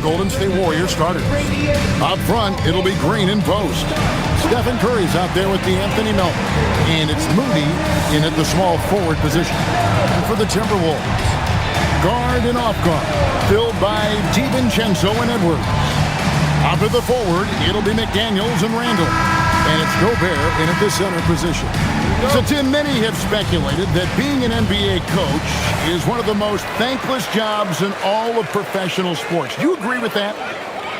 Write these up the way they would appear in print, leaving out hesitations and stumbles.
Golden State Warriors starters. Up front, it'll be Green in post. Stephen Curry's out there with Anthony Melton. And it's Moody in at the small forward position. And for the Timberwolves, guard and off guard, filled by DiVincenzo and Edwards. Up at the forward, it'll be McDaniels and Randall. And it's Gobert in at the center position. So, Tim, many have speculated that being an NBA coach is one of the most thankless jobs in all of professional sports. Do you agree with that?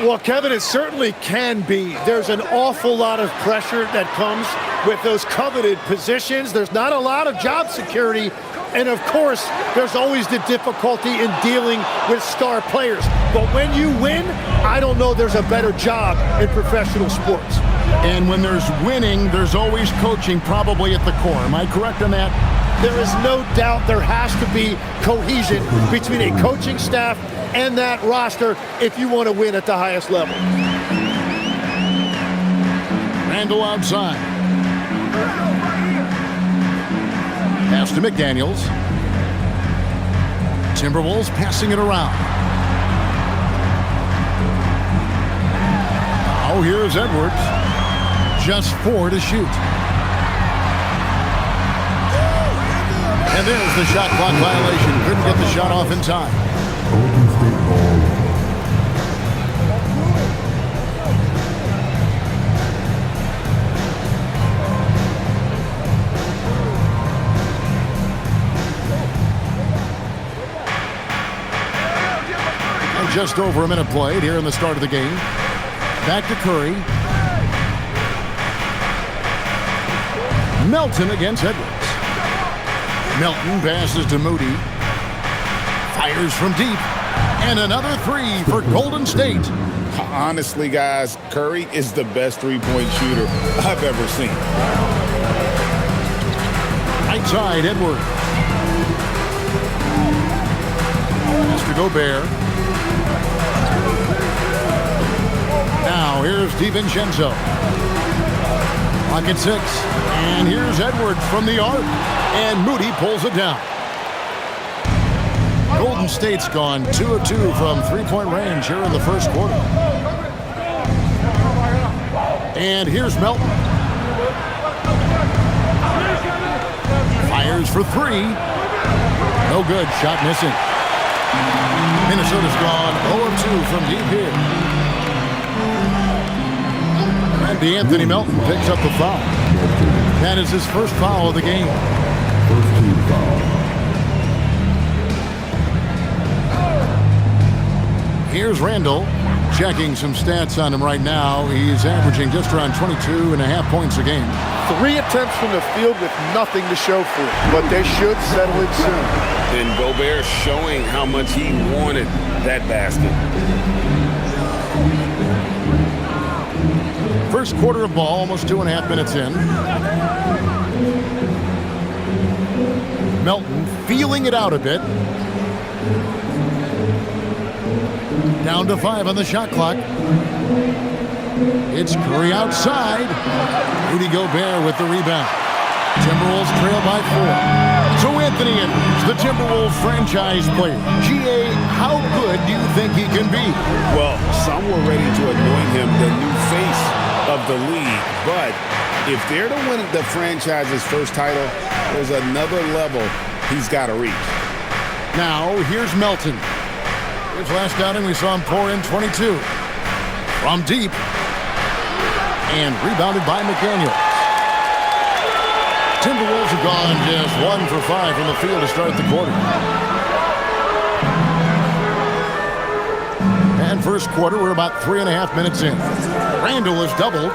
Well, Kevin, it certainly can be. There's an awful lot of pressure that comes with those coveted positions. There's not a lot of job security. And, of course, there's always the difficulty in dealing with star players. But when you win, I don't know there's a better job in professional sports. And when there's winning, there's always coaching probably at the core. Am I correct on that? There is no doubt there has to be cohesion between a coaching staff and that roster if you want to win at the highest level. Randall outside. Pass to McDaniels. Timberwolves passing it around. Now here's Edwards. Just 4 to shoot. And there's the shot clock violation. Couldn't get the shot off in time. Golden State ball. And just over a minute played here in the start of the game. Back to Curry. Melton against Edwards. Melton passes to Moody. Fires from deep. And another 3 for Golden State. Honestly, guys, Curry is the best three-point shooter I've ever seen. Right side, Edwards. Pass to Gobert. Now here's DiVincenzo. Clock at 6. And here's Edwards from the arc. And Moody pulls it down. Golden State's gone 2 of 2 from three-point range here in the first quarter. And here's Melton. Fires for 3. No good. Shot missing. Minnesota's gone 0 of 2 from deep here. And Anthony Melton picks up the foul. That is his first foul of the game. First team foul. Here's Randall. Checking some stats on him right now. He's averaging just around 22.5 points a game. 3 attempts from the field with nothing to show for it, but they should settle it soon. And Gobert showing how much he wanted that basket. First quarter of ball, almost 2.5 minutes in. Melton feeling it out a bit. Down to 5 on the shot clock. It's Curry outside. Rudy Gobert with the rebound. Timberwolves trail by 4. So Anthony Edwards, the Timberwolves franchise player. GA, how good do you think he can be? Well, some were ready to anoint him the new face of the league. But if they're to win the franchise's first title, there's another level he's got to reach. Now, here's Melton. His last outing, we saw him pour in 22. From deep. And rebounded by McDaniels. Timberwolves have gone just 1 for 5 from the field to start the quarter. And first quarter, we're about 3.5 minutes in. Randall is doubled.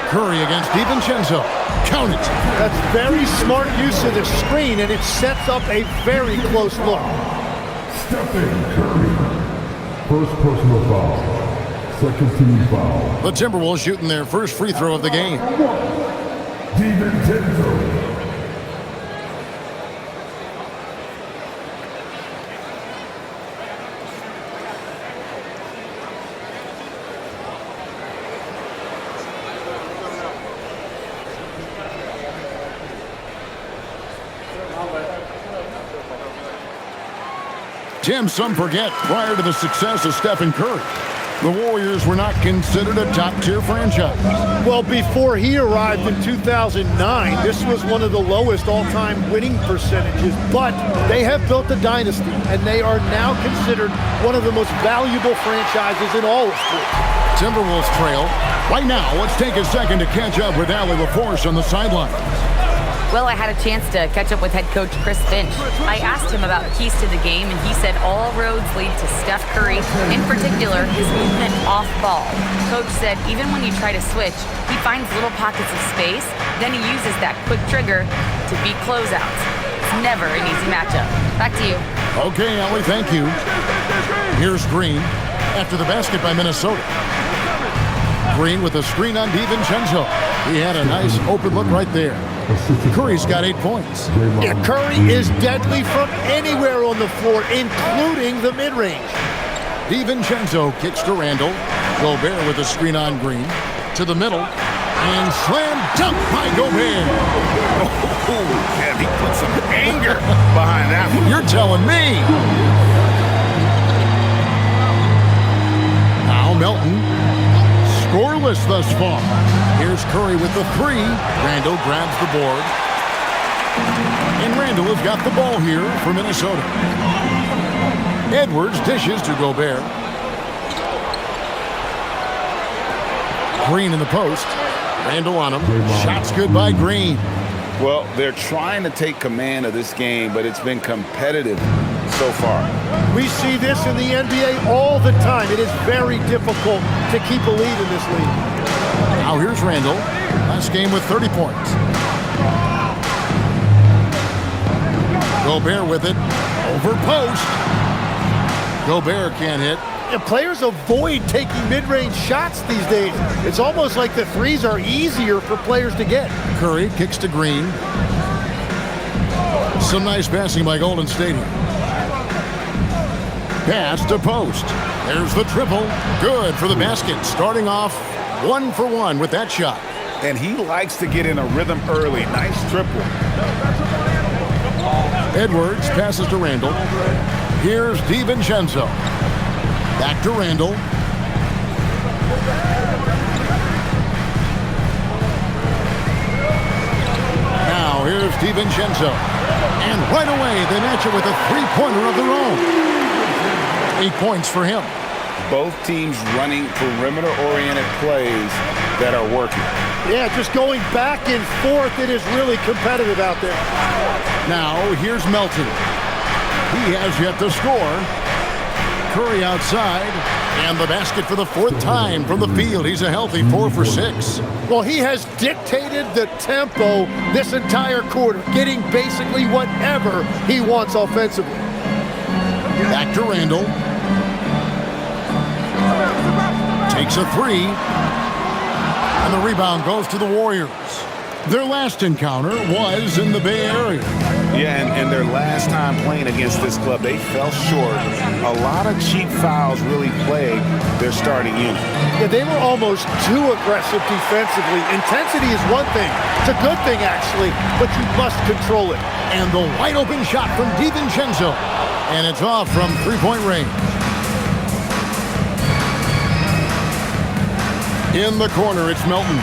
Curry against DiVincenzo. Count it. That's very smart use of the screen, and it sets up a very close look. Stephen Curry. First personal foul. Second team foul. The Timberwolves shooting their first free throw of the game. DiVincenzo. Tim, some forget, prior to the success of Stephen Curry, the Warriors were not considered a top-tier franchise. Well, before he arrived in 2009, this was one of the lowest all-time winning percentages, but they have built a dynasty, and they are now considered one of the most valuable franchises in all of sports. Timberwolves trail. Right now, let's take a second to catch up with Allie LaForce on the sideline. Well, I had a chance to catch up with head coach Chris Finch. I asked him about keys to the game, and he said all roads lead to Steph Curry, in particular, his movement off ball. Coach said even when you try to switch, he finds little pockets of space, then he uses that quick trigger to beat closeouts. It's never an easy matchup. Back to you. Okay, Allie, thank you. Here's Green after the basket by Minnesota. Green with a screen on DiVincenzo. He had a nice open look right there. Curry's got 8 points. Yeah, Curry is deadly from anywhere on the floor, including the mid-range. DiVincenzo kicks to Randall. Gobert with a screen on Green. To the middle. And slam dunk by Gobert. Oh, man, he put some anger behind that one. You're telling me. Now Melton. Scoreless thus far. Here's Curry with the 3. Randall grabs the board. And Randall has got the ball here for Minnesota. Edwards dishes to Gobert. Green in the post. Randall on him. Shots good by Green. Well, they're trying to take command of this game, but it's been competitive so far. We see this in the NBA all the time. It is very difficult to keep a lead in this league. Now here's Randall. Last game with 30 points. Gobert with it. Over post. Gobert can't hit. And players avoid taking mid-range shots these days. It's almost like the threes are easier for players to get. Curry kicks to Green. Some nice passing by Golden State here. Pass to post. There's the triple. Good for the basket. Starting off 1 for 1 with that shot. And he likes to get in a rhythm early. Nice triple. Edwards passes to Randall. Here's DiVincenzo. Back to Randall. Now here's DiVincenzo. And right away they match it with a three-pointer of their own. 8 points for him. Both teams running perimeter-oriented plays that are working. Yeah, just going back and forth. It is really competitive out there. Now here's Melton. He has yet to score. Curry outside, and the basket for the 4th time from the field. He's a healthy 4 for 6. Well, he has dictated the tempo this entire quarter, getting basically whatever he wants offensively. Back to Randall. Takes a 3. And the rebound goes to the Warriors. Their last encounter was in the Bay Area. Yeah, and their last time playing against this club, they fell short. A lot of cheap fouls really plagued their starting unit. Yeah, they were almost too aggressive defensively. Intensity is one thing. It's a good thing, actually, but you must control it. And the wide-open shot from DiVincenzo. And it's off from three-point range. In the corner, it's Melton.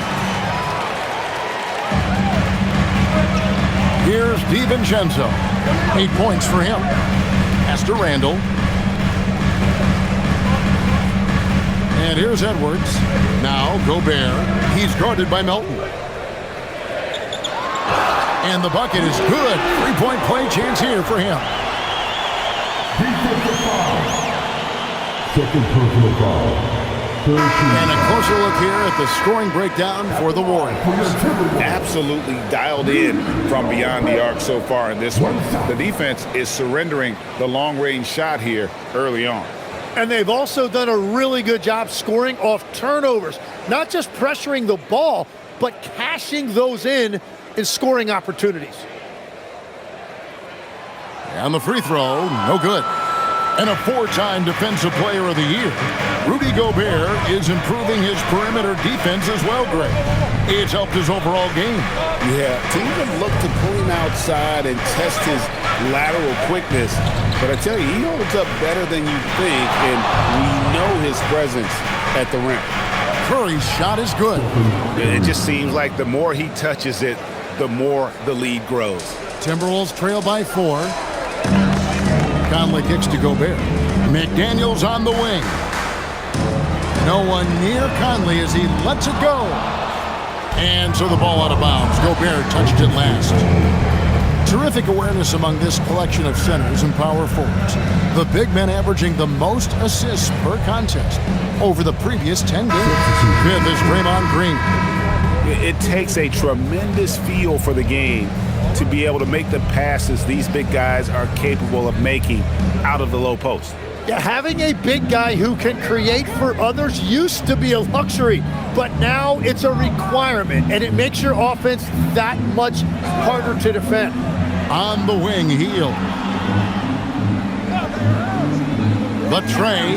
Here's DiVincenzo. 8 points for him. Pass to Randall. And here's Edwards. Now Gobert. He's guarded by Melton. And the bucket is good. Three-point play chance here for him. Defensive foul. Second personal foul. And a closer look here at the scoring breakdown for the Warriors. Absolutely dialed in from beyond the arc so far in this one. The defense is surrendering the long-range shot here early on. And they've also done a really good job scoring off turnovers. Not just pressuring the ball, but cashing those in scoring opportunities. And the free throw, no good. And a 4-time Defensive Player of the Year. Rudy Gobert is improving his perimeter defense as well, Greg. It's helped his overall game. Yeah, teams have looked to pull him outside and test his lateral quickness. But I tell you, he holds up better than you think, and we know his presence at the rim. Curry's shot is good. It just seems like the more he touches it, the more the lead grows. Timberwolves trail by 4. Conley kicks to Gobert. McDaniels on the wing. No one near Conley as he lets it go. And so the ball out of bounds. Gobert touched it last. Terrific awareness among this collection of centers and power forwards. The big men averaging the most assists per contest over the previous 10 games. Fifth is Draymond Green. It takes a tremendous feel for the game to be able to make the passes these big guys are capable of making out of the low post. Yeah, having a big guy who can create for others used to be a luxury, but now it's a requirement, and it makes your offense that much harder to defend. On the wing, Heel. The tray.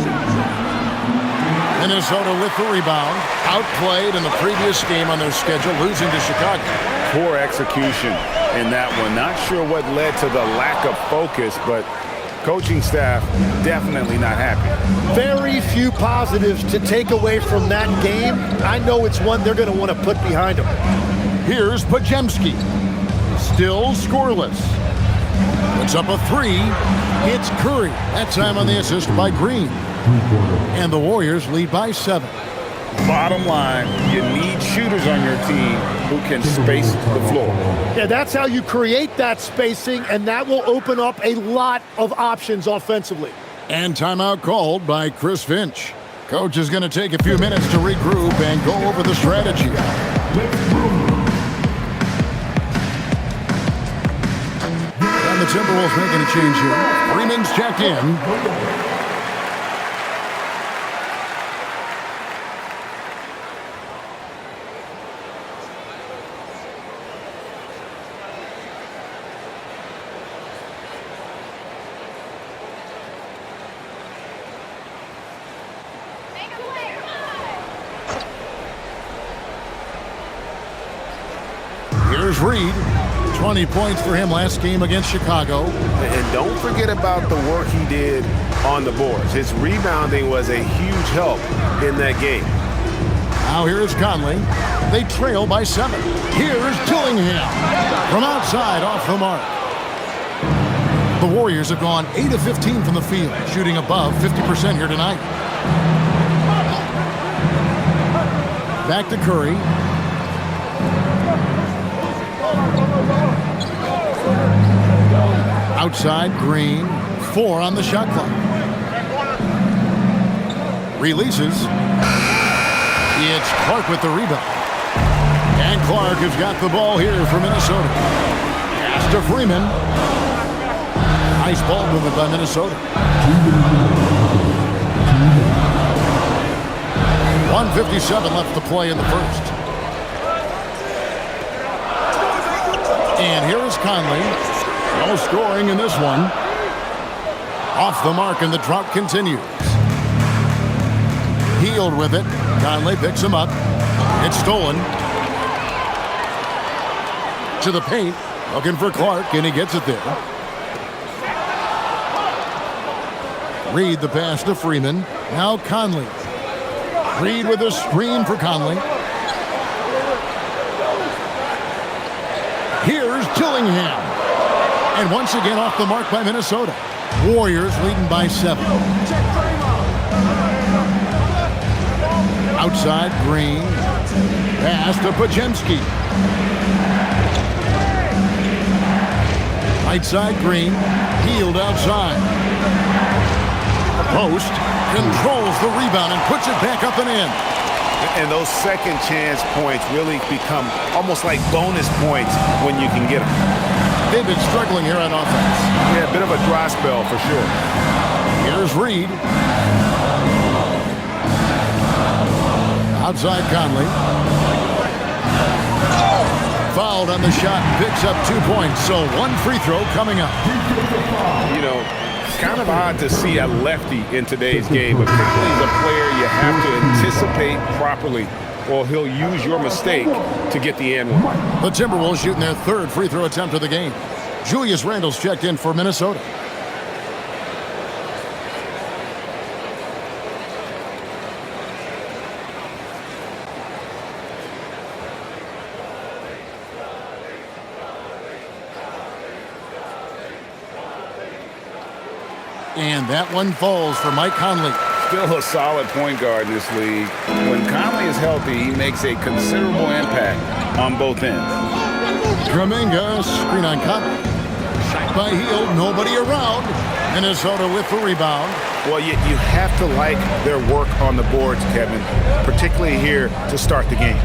Minnesota with the rebound. Outplayed in the previous game on their schedule, losing to Chicago. Poor execution in that one. Not sure what led to the lack of focus, but coaching staff definitely not happy. Very few positives to take away from that game. I know it's one they're going to want to put behind them. Here's Podziemski. Still scoreless. Puts up a 3. It's Curry. That time on the assist by Green. And the Warriors lead by 7. Bottom line, you need shooters on your team who can space the floor. Yeah, that's how you create that spacing, and that will open up a lot of options offensively. And timeout called by Chris Finch. Coach is going to take a few minutes to regroup and go over the strategy. And the Timberwolves making a change here. Freeman's checked in. Here's Reed. 20 points for him last game against Chicago. And don't forget about the work he did on the boards. His rebounding was a huge help in that game. Now here's Conley. They trail by 7. Here's Dillingham. From outside, off the mark. The Warriors have gone 8 of 15 from the field, shooting above 50% here tonight. Back to Curry. Outside, Green. 4 on the shot clock. Releases. It's Clark with the rebound. And Clark has got the ball here for Minnesota. Pass to Freeman. Nice ball movement by Minnesota. 1:57 left to play in the first. And here is Conley. No scoring in this one. Off the mark, and the drought continues. Healed with it. Conley picks him up. It's stolen. To the paint. Looking for Clark, and he gets it there. Reed the pass to Freeman. Now Conley. Reed with a screen for Conley. Here's Dillingham. And once again off the mark by Minnesota. Warriors leading by 7. Outside, Green. Pass to Podziemski. Right side, Green. Healed outside. Post controls the rebound and puts it back up and in. And those second chance points really become almost like bonus points when you can get them. They've been struggling here on offense. Yeah, a bit of a dry spell for sure. Here's Reed. Outside Conley. Fouled on the shot, picks up 2 points, so 1 free throw coming up. You know, kind of odd to see a lefty in today's game, but Conley is a player you have to anticipate properly, or he'll use your mistake to get the and one. The Timberwolves shooting their third free throw attempt of the game. Julius Randle's checked in for Minnesota. And that one falls for Mike Conley. Still a solid point guard in this league. When Conley is healthy, he makes a considerable impact on both ends. Kuminga, screen on Conley. Shot by Hield, nobody around. Minnesota with the rebound. Well, you have to like their work on the boards, Kevin, particularly here to start the game.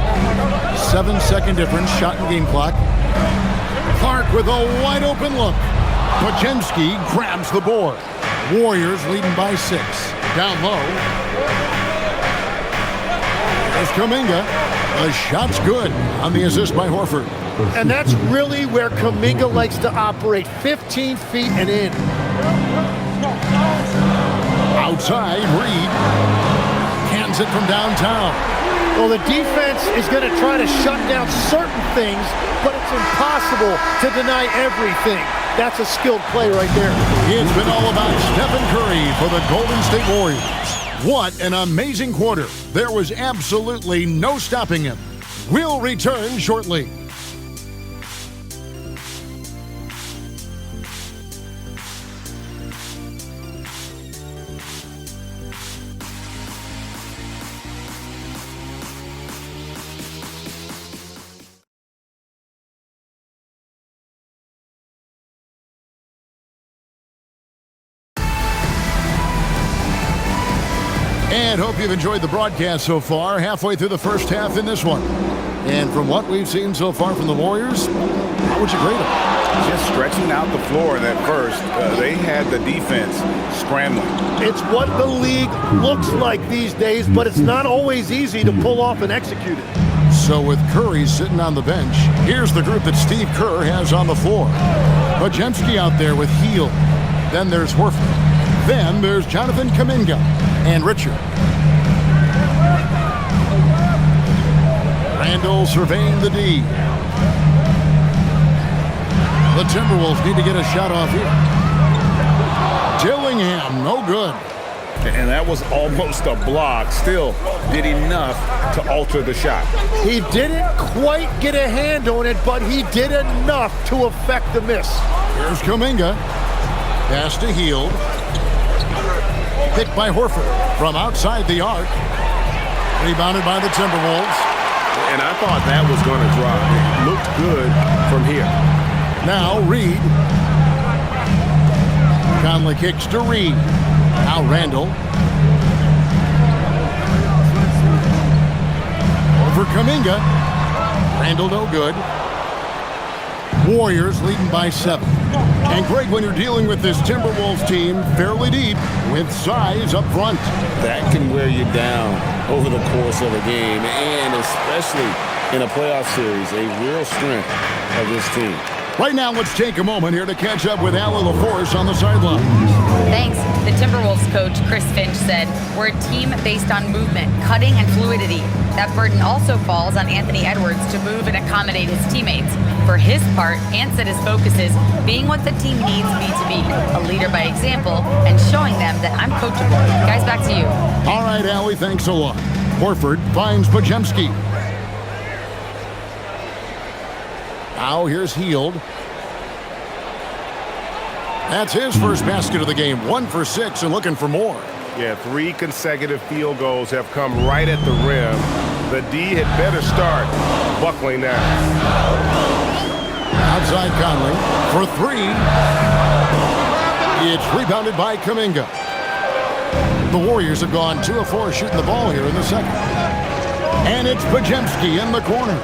7-second difference, shot and game clock. Clark with a wide open look. Podziemski grabs the board. Warriors leading by 6. Down low. There's Kuminga. The shot's good on the assist by Horford. And that's really where Kuminga likes to operate, 15 feet and in. Outside, Reed cans it from downtown. Well, the defense is going to try to shut down certain things, but it's impossible to deny everything. That's a skilled play right there. It's been all about Stephen Curry for the Golden State Warriors. What an amazing quarter. There was absolutely no stopping him. We'll return shortly. And hope you've enjoyed the broadcast so far. Halfway through the first half in this one. And from what we've seen so far from the Warriors, how would you grade them? Just stretching out the floor in that first. They had the defense scrambling. It's what the league looks like these days, but it's not always easy to pull off and execute it. So with Curry sitting on the bench, here's the group that Steve Kerr has on the floor. Podziemski out there with Hield. Then there's Horford. Then there's Jonathan Kuminga and Richard. Randle surveying the D. The Timberwolves need to get a shot off here. Dillingham, no good. And that was almost a block. Still did enough to alter the shot. He didn't quite get a hand on it, but he did enough to affect the miss. Here's Kuminga. Pass to Hield. Picked by Horford from outside the arc. Rebounded by the Timberwolves. And I thought that was going to drop. It looked good from here. Now Reed. Conley kicks to Reed. Now Randle. Over Kuminga. Randle no good. Warriors leading by 7. And Greg, when you're dealing with this Timberwolves team fairly deep with size up front, that can wear you down over the course of a game, and especially in a playoff series, a real strength of this team. Right now, let's take a moment here to catch up with Allie LaForce on the sideline. Thanks. The Timberwolves coach, Chris Finch, said, "We're a team based on movement, cutting, and fluidity. That burden also falls on Anthony Edwards to move and accommodate his teammates. For his part, Ant said his focus is being what the team needs me to be, a leader by example, and showing them that I'm coachable." Guys, back to you. All right, Allie, thanks a lot. Horford finds Podziemski. Now here's Hield. That's his first basket of the game. 1 for 6 and looking for more. Yeah, 3 consecutive field goals have come right at the rim. The D had better start buckling now. Outside Conley for 3. It's rebounded by Kuminga. The Warriors have gone 2 of 4 shooting the ball here in the second. And it's Podziemski in the corner.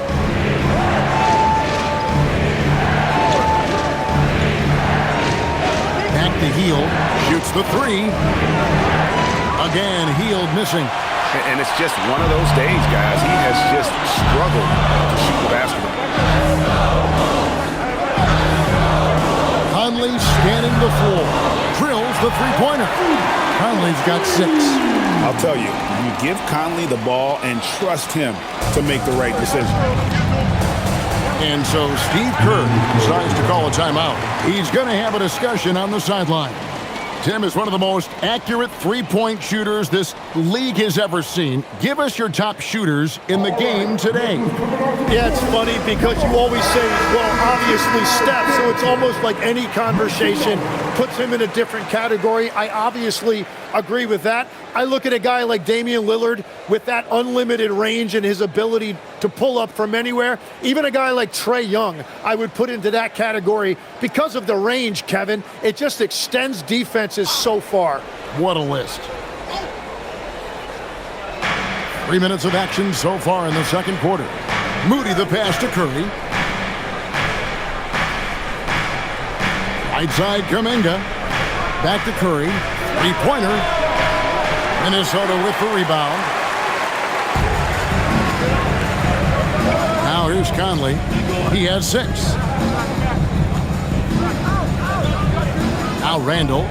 Back to Hield. Shoots the 3. Again, Hield missing. And it's just one of those days, guys. He has just struggled to shoot the basketball. Conley scanning the floor. Drills There's the three-pointer. Conley's got 6. I'll tell you, you give Conley the ball and trust him to make the right decision. And so Steve Kerr decides to call a timeout. He's going to have a discussion on the sideline. Tim is one of the most accurate three-point shooters this league has ever seen. Give us your top shooters in the game today. Yeah, it's funny because you always say, well, obviously Steph, so it's almost like any conversation puts him in a different category. I obviously agree with that. I look at a guy like Damian Lillard with that unlimited range and his ability to pull up from anywhere. Even a guy like Trae Young, I would put into that category because of the range, Kevin. It just extends defenses so far. What a list. 3 minutes of action so far in the second quarter. Moody the pass to Curry. Right side, Kuminga. Back to Curry. Three-pointer. Minnesota with the rebound. Now here's Conley. He has 6. Now Randall.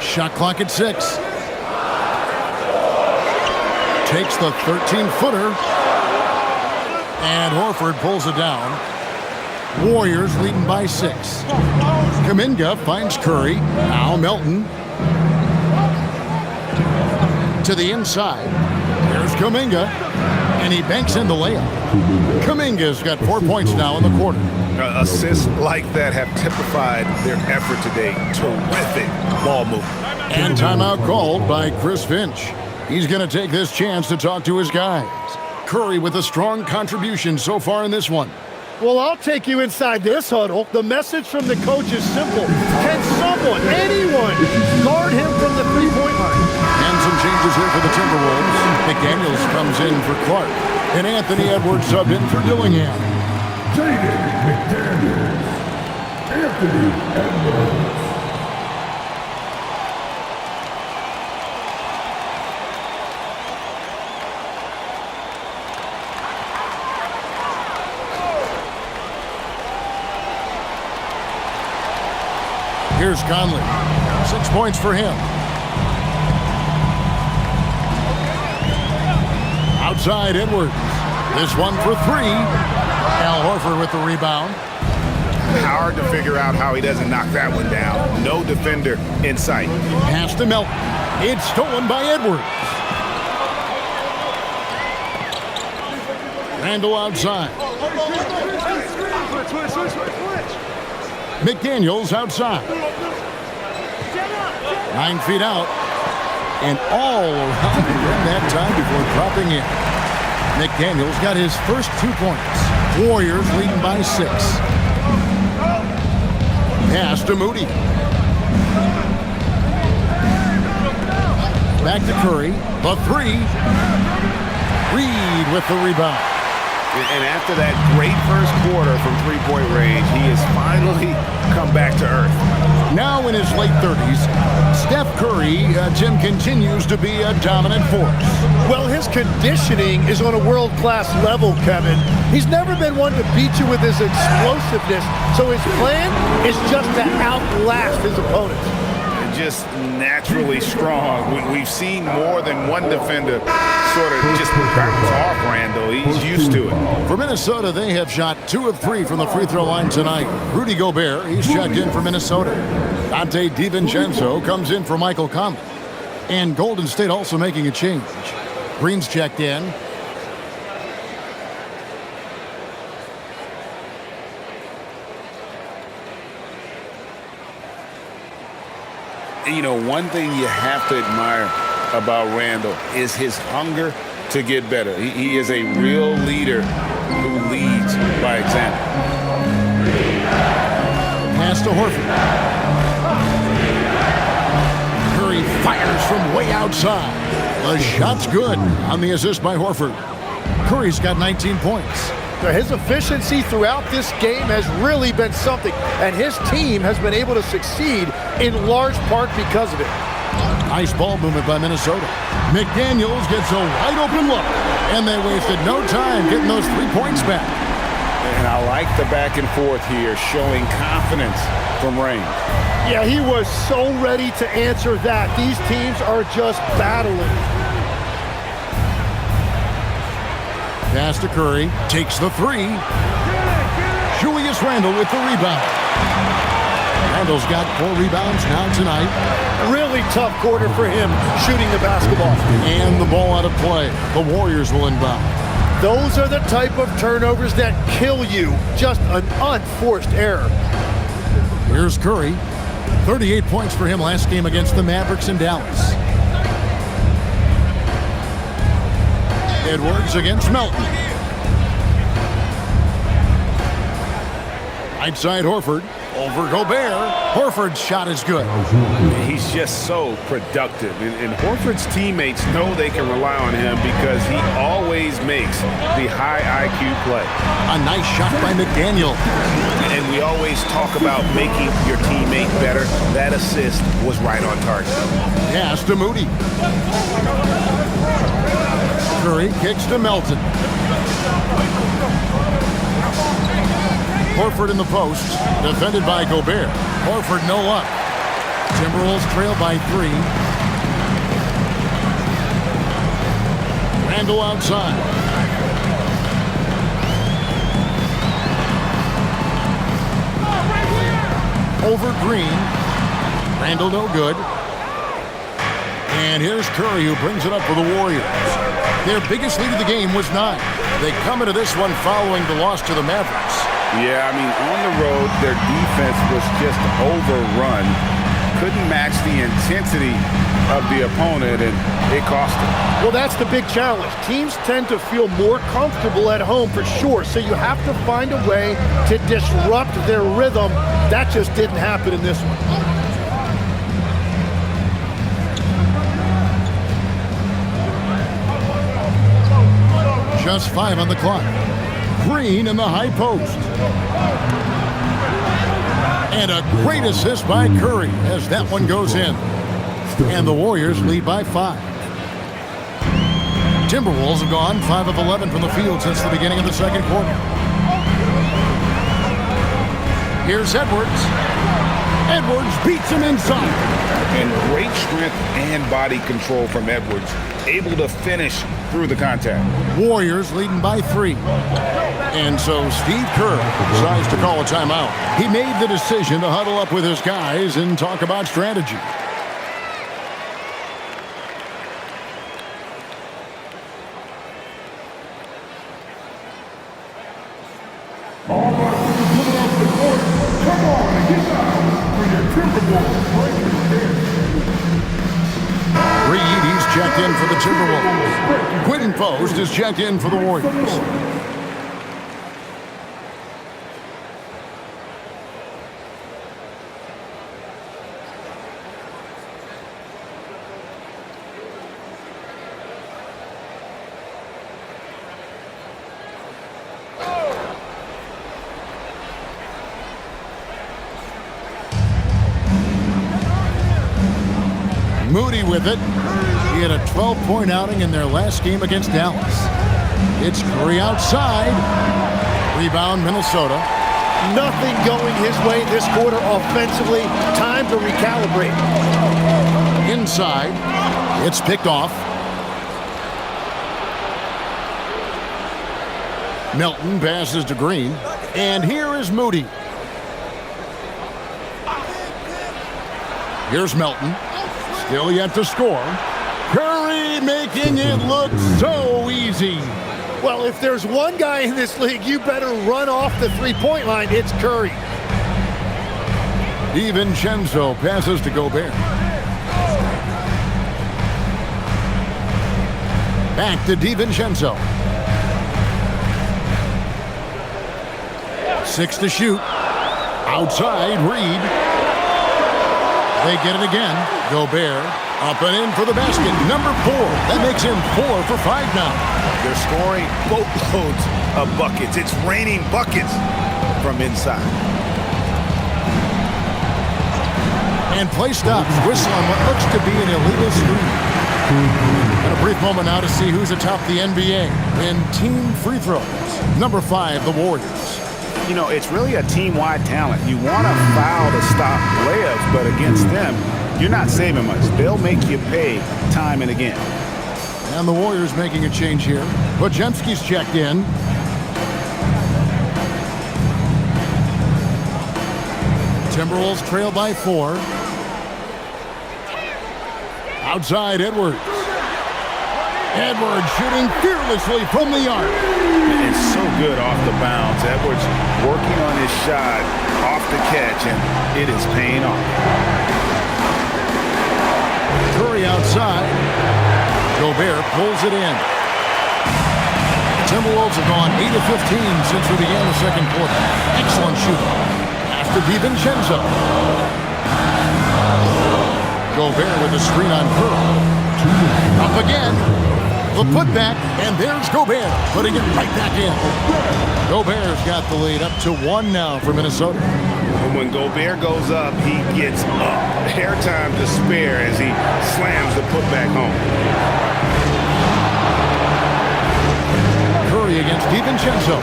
Shot clock at 6. Takes the 13-footer. And Horford pulls it down. Warriors leading by 6. Kuminga finds Curry. Now Melton. To the inside. There's Kuminga. And he banks in the layup. Kuminga's got 4 points now in the quarter. Assists like that have typified their effort today. Terrific ball movement. And timeout called by Chris Finch. He's going to take this chance to talk to his guys. Curry with a strong contribution so far in this one. Well, I'll take you inside this huddle. The message from the coach is simple. Can someone, anyone, guard him from the three-point line? And some changes here for the Timberwolves. McDaniels comes in for Clark. And Anthony Edwards subbed in for Dillingham. Jaden McDaniels. Anthony Edwards. Here's Conley. 6 points for him. Outside Edwards. This one for 3. Al Horford with the rebound. Hard to figure out how he doesn't knock that one down. No defender in sight. Pass to Melton. It's stolen by Edwards. Randall outside. McDaniels outside. 9 feet out. And all around the rim that time before dropping in. McDaniels got his first 2 points. Warriors leading by 6. Pass to Moody. Back to Curry. The 3. Reed with the rebound. And after that great first quarter from three-point range, he has finally come back to earth. Now in his late 30s, Steph Curry, Tim, continues to be a dominant force. Well, his conditioning is on a world-class level, Kevin. He's never been one to beat you with his explosiveness, so his plan is just to outlast his opponents. Just naturally strong. We've seen more than one defender sort of just bounce off Randall. He's used to it. For Minnesota, they have shot 2 of 3 from the free throw line tonight. Rudy Gobert, he's checked in for Minnesota. Dante DiVincenzo comes in for Michael Conley. And Golden State also making a change. Green's checked in. You know, one thing you have to admire about Randall is his hunger to get better. He is a real leader who leads by example. Pass to Horford. Curry fires from way outside. The shot's good on the assist by Horford. Curry's got 19 points. His efficiency throughout this game has really been something, and his team has been able to succeed in large part because of it. Nice ball movement by Minnesota. McDaniels gets a wide open look, and they wasted no time getting those 3 points back. And I like the back and forth here, showing confidence from Reigns. Yeah, he was so ready to answer that. These teams are just battling. Pass to Curry. Takes the three. Julius Randle with the rebound. Randle's got 4 rebounds now tonight. Really tough quarter for him shooting the basketball. And the ball out of play. The Warriors will inbound. Those are the type of turnovers that kill you. Just an unforced error. Here's Curry. 38 points for him last game against the Mavericks in Dallas. Edwards against Melton. Right side Horford. Over Gobert. Horford's shot is good. He's just so productive. And Horford's teammates know they can rely on him because he always makes the high IQ play. A nice shot by McDaniel. And we always talk about making your teammate better. That assist was right on target. Pass to Moody. Curry kicks to Melton. Horford in the post, defended by Gobert. Horford no luck. Timberwolves trail by 3. Randle outside. Over Green. Randle no good. And here's Curry, who brings it up for the Warriors. Their biggest lead of the game was 9. They come into this one following the loss to the Mavericks. Yeah, I mean, on the road, their defense was just overrun. Couldn't match the intensity of the opponent, and it cost them. Well, that's the big challenge. Teams tend to feel more comfortable at home for sure, so you have to find a way to disrupt their rhythm. That just didn't happen in this one. Just 5 on the clock. Green in the high post. And a great assist by Curry as that one goes in. And the Warriors lead by 5. Timberwolves have gone 5 of 11 from the field since the beginning of the second quarter. Here's Edwards. Edwards beats him inside. And great strength and body control from Edwards. Able to finish through the contact. Warriors leading by 3. And so Steve Kerr decides to call a timeout. He made the decision to huddle up with his guys and talk about strategy. All right, put it up the court. Come on and get down for your Timberwolves. Reed, he's checked in for the Timberwolves. Quinn Post is checked in for the Warriors. Moody with it. He had a 12-point outing in their last game against Dallas. It's Curry outside. Rebound, Minnesota. Nothing going his way this quarter offensively. Time to recalibrate. Inside. It's picked off. Melton passes to Green. And here is Moody. Here's Melton. Still yet to score. Curry making it look so easy. Well, if there's one guy in this league, you better run off the three-point line. It's Curry. DiVincenzo passes to Gobert. Back to DiVincenzo. 6 to shoot. Outside, Reed. They get it again. Gobert up and in for the basket. Number 4. That makes him 4 for 5 now. They're scoring boatloads of buckets. It's raining buckets from inside. And play stops. Whistle on what looks to be an illegal screen. And a Brief moment now to see who's atop the NBA in team free throws. Number 5, the Warriors. You know, it's really a team-wide talent. You want to foul to stop layups, but against them, you're not saving much. They'll make you pay time and again. And the Warriors making a change here. Podziemski's checked in. Timberwolves trail by 4. Outside, Edwards. Edwards shooting fearlessly from the arc. It's so good off the bounce. Edwards working on his shot off the catch, and it is paying off. Curry outside. Gobert pulls it in. Timberwolves have gone 8 of 15 since we began the second quarter. Excellent shooting. Pass to DiVincenzo. Gobert with the screen on Curry. Up again. The putback, and there's Gobert putting it right back in. Gobert's got the lead up to 1 now for Minnesota. And when Gobert goes up, he gets up. Hair time to spare as he slams the putback home. Curry against DiVincenzo.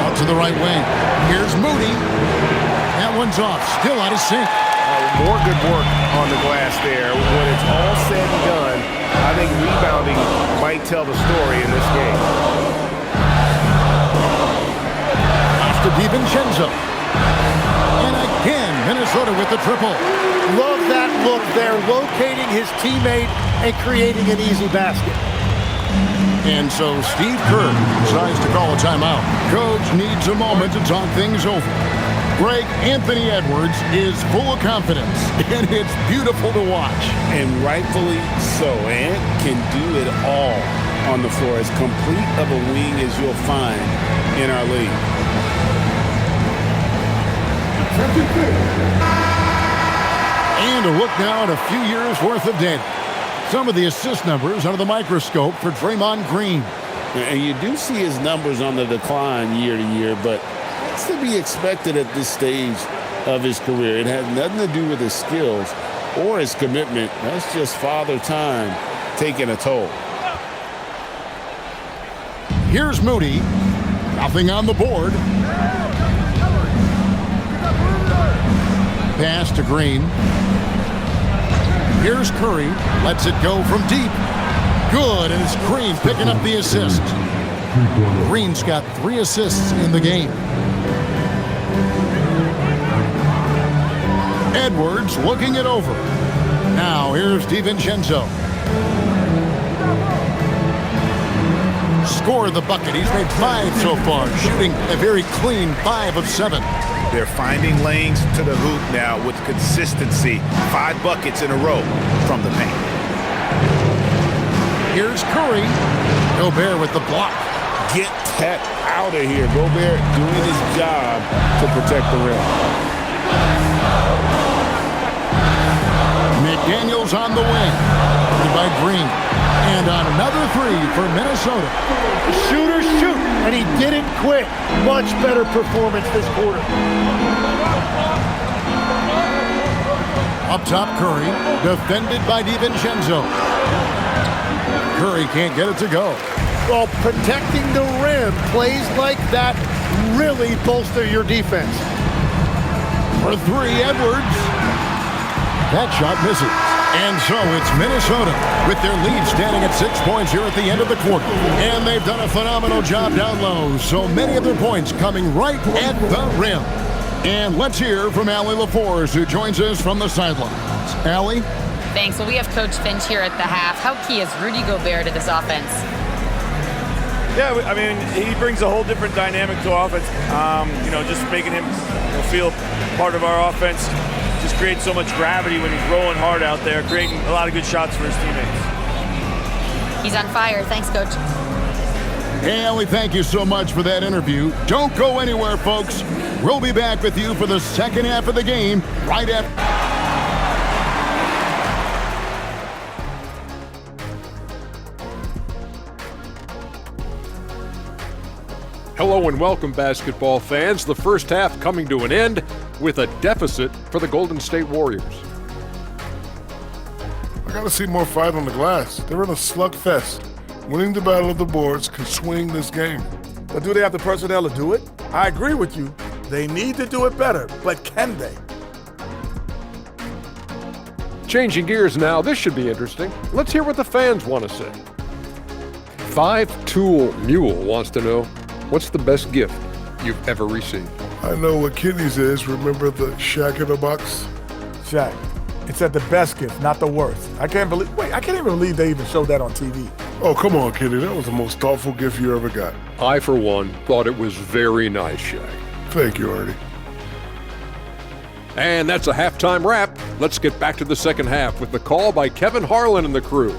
Out to the right wing. Here's Moody. That one's off. Still out of sync. More good work on the glass there. When it's all said and done, I think rebounding might tell the story in this game. Pass to DiVincenzo. And again, Minnesota with the triple. Love that look there, locating his teammate and creating an easy basket. And so Steve Kerr decides to call a timeout. Coach needs a moment to talk things over. Greg, Anthony Edwards is full of confidence, and it's beautiful to watch. And rightfully so. Ant can do it all on the floor. As complete of a wing as you'll find in our league. And a look now at a few years' worth of data. Some of the assist numbers under the microscope for Draymond Green. And you do see his numbers on the decline year to year, but that's to be expected at this stage of his career. It had nothing to do with his skills or his commitment. That's just father time taking a toll. Here's Moody. Nothing on the board. Pass to Green. Here's Curry. Lets it go from deep. Good, and it's Green picking up the assist. Green's got 3 assists in the game. Edwards looking it over. Now here's DiVincenzo. Scored the bucket. He's made 5 so far, shooting a very clean 5 of 7. They're finding lanes to the hoop now with consistency. 5 buckets in a row from the paint. Here's Curry. Gobert with the block. Get that out of here. Gobert doing his job to protect the rim. McDaniels on the wing. By Green. And on another 3 for Minnesota. Shooters shoot, and he didn't quit. Much better performance this quarter. Up top, Curry. Defended by DiVincenzo. Curry can't get it to go. Well, protecting the rim, plays like that really bolster your defense. For 3, Edwards. That shot misses. And so it's Minnesota with their lead standing at 6 points here at the end of the quarter. And they've done a phenomenal job down low. So many of their points coming right at the rim. And let's hear from Allie LaForce, who joins us from the sidelines. Allie? Thanks. Well, we have Coach Finch here at the half. How key is Rudy Gobert to this offense? Yeah, I mean, he brings a whole different dynamic to offense. Just making him feel part of our offense. Just creates so much gravity when he's rolling hard out there, creating a lot of good shots for his teammates. He's on fire. Thanks, Coach. Hey, Allie, thank you so much for that interview. Don't go anywhere, folks. We'll be back with you for the second half of the game right after. Hello and welcome, basketball fans. The first half coming to an end with a deficit for the Golden State Warriors. We're going to see more fight on the glass. They're in a slugfest. Winning the battle of the boards can swing this game. But do they have the personnel to do it? I agree with you. They need to do it better, but can they? Changing gears now, this should be interesting. Let's hear what the fans want to say. 5-Tool Mule wants to know, what's the best gift you've ever received? I know what kidneys is. Remember the Shaq in the box? Shaq, it's at the best gift, not the worst. I can't even believe they even showed that on TV. Oh, come on, Kitty. That was the most thoughtful gift you ever got. I, for one, thought it was very nice, Shaq. Thank you, Artie. And that's a halftime wrap. Let's get back to the second half with the call by Kevin Harlan and the crew.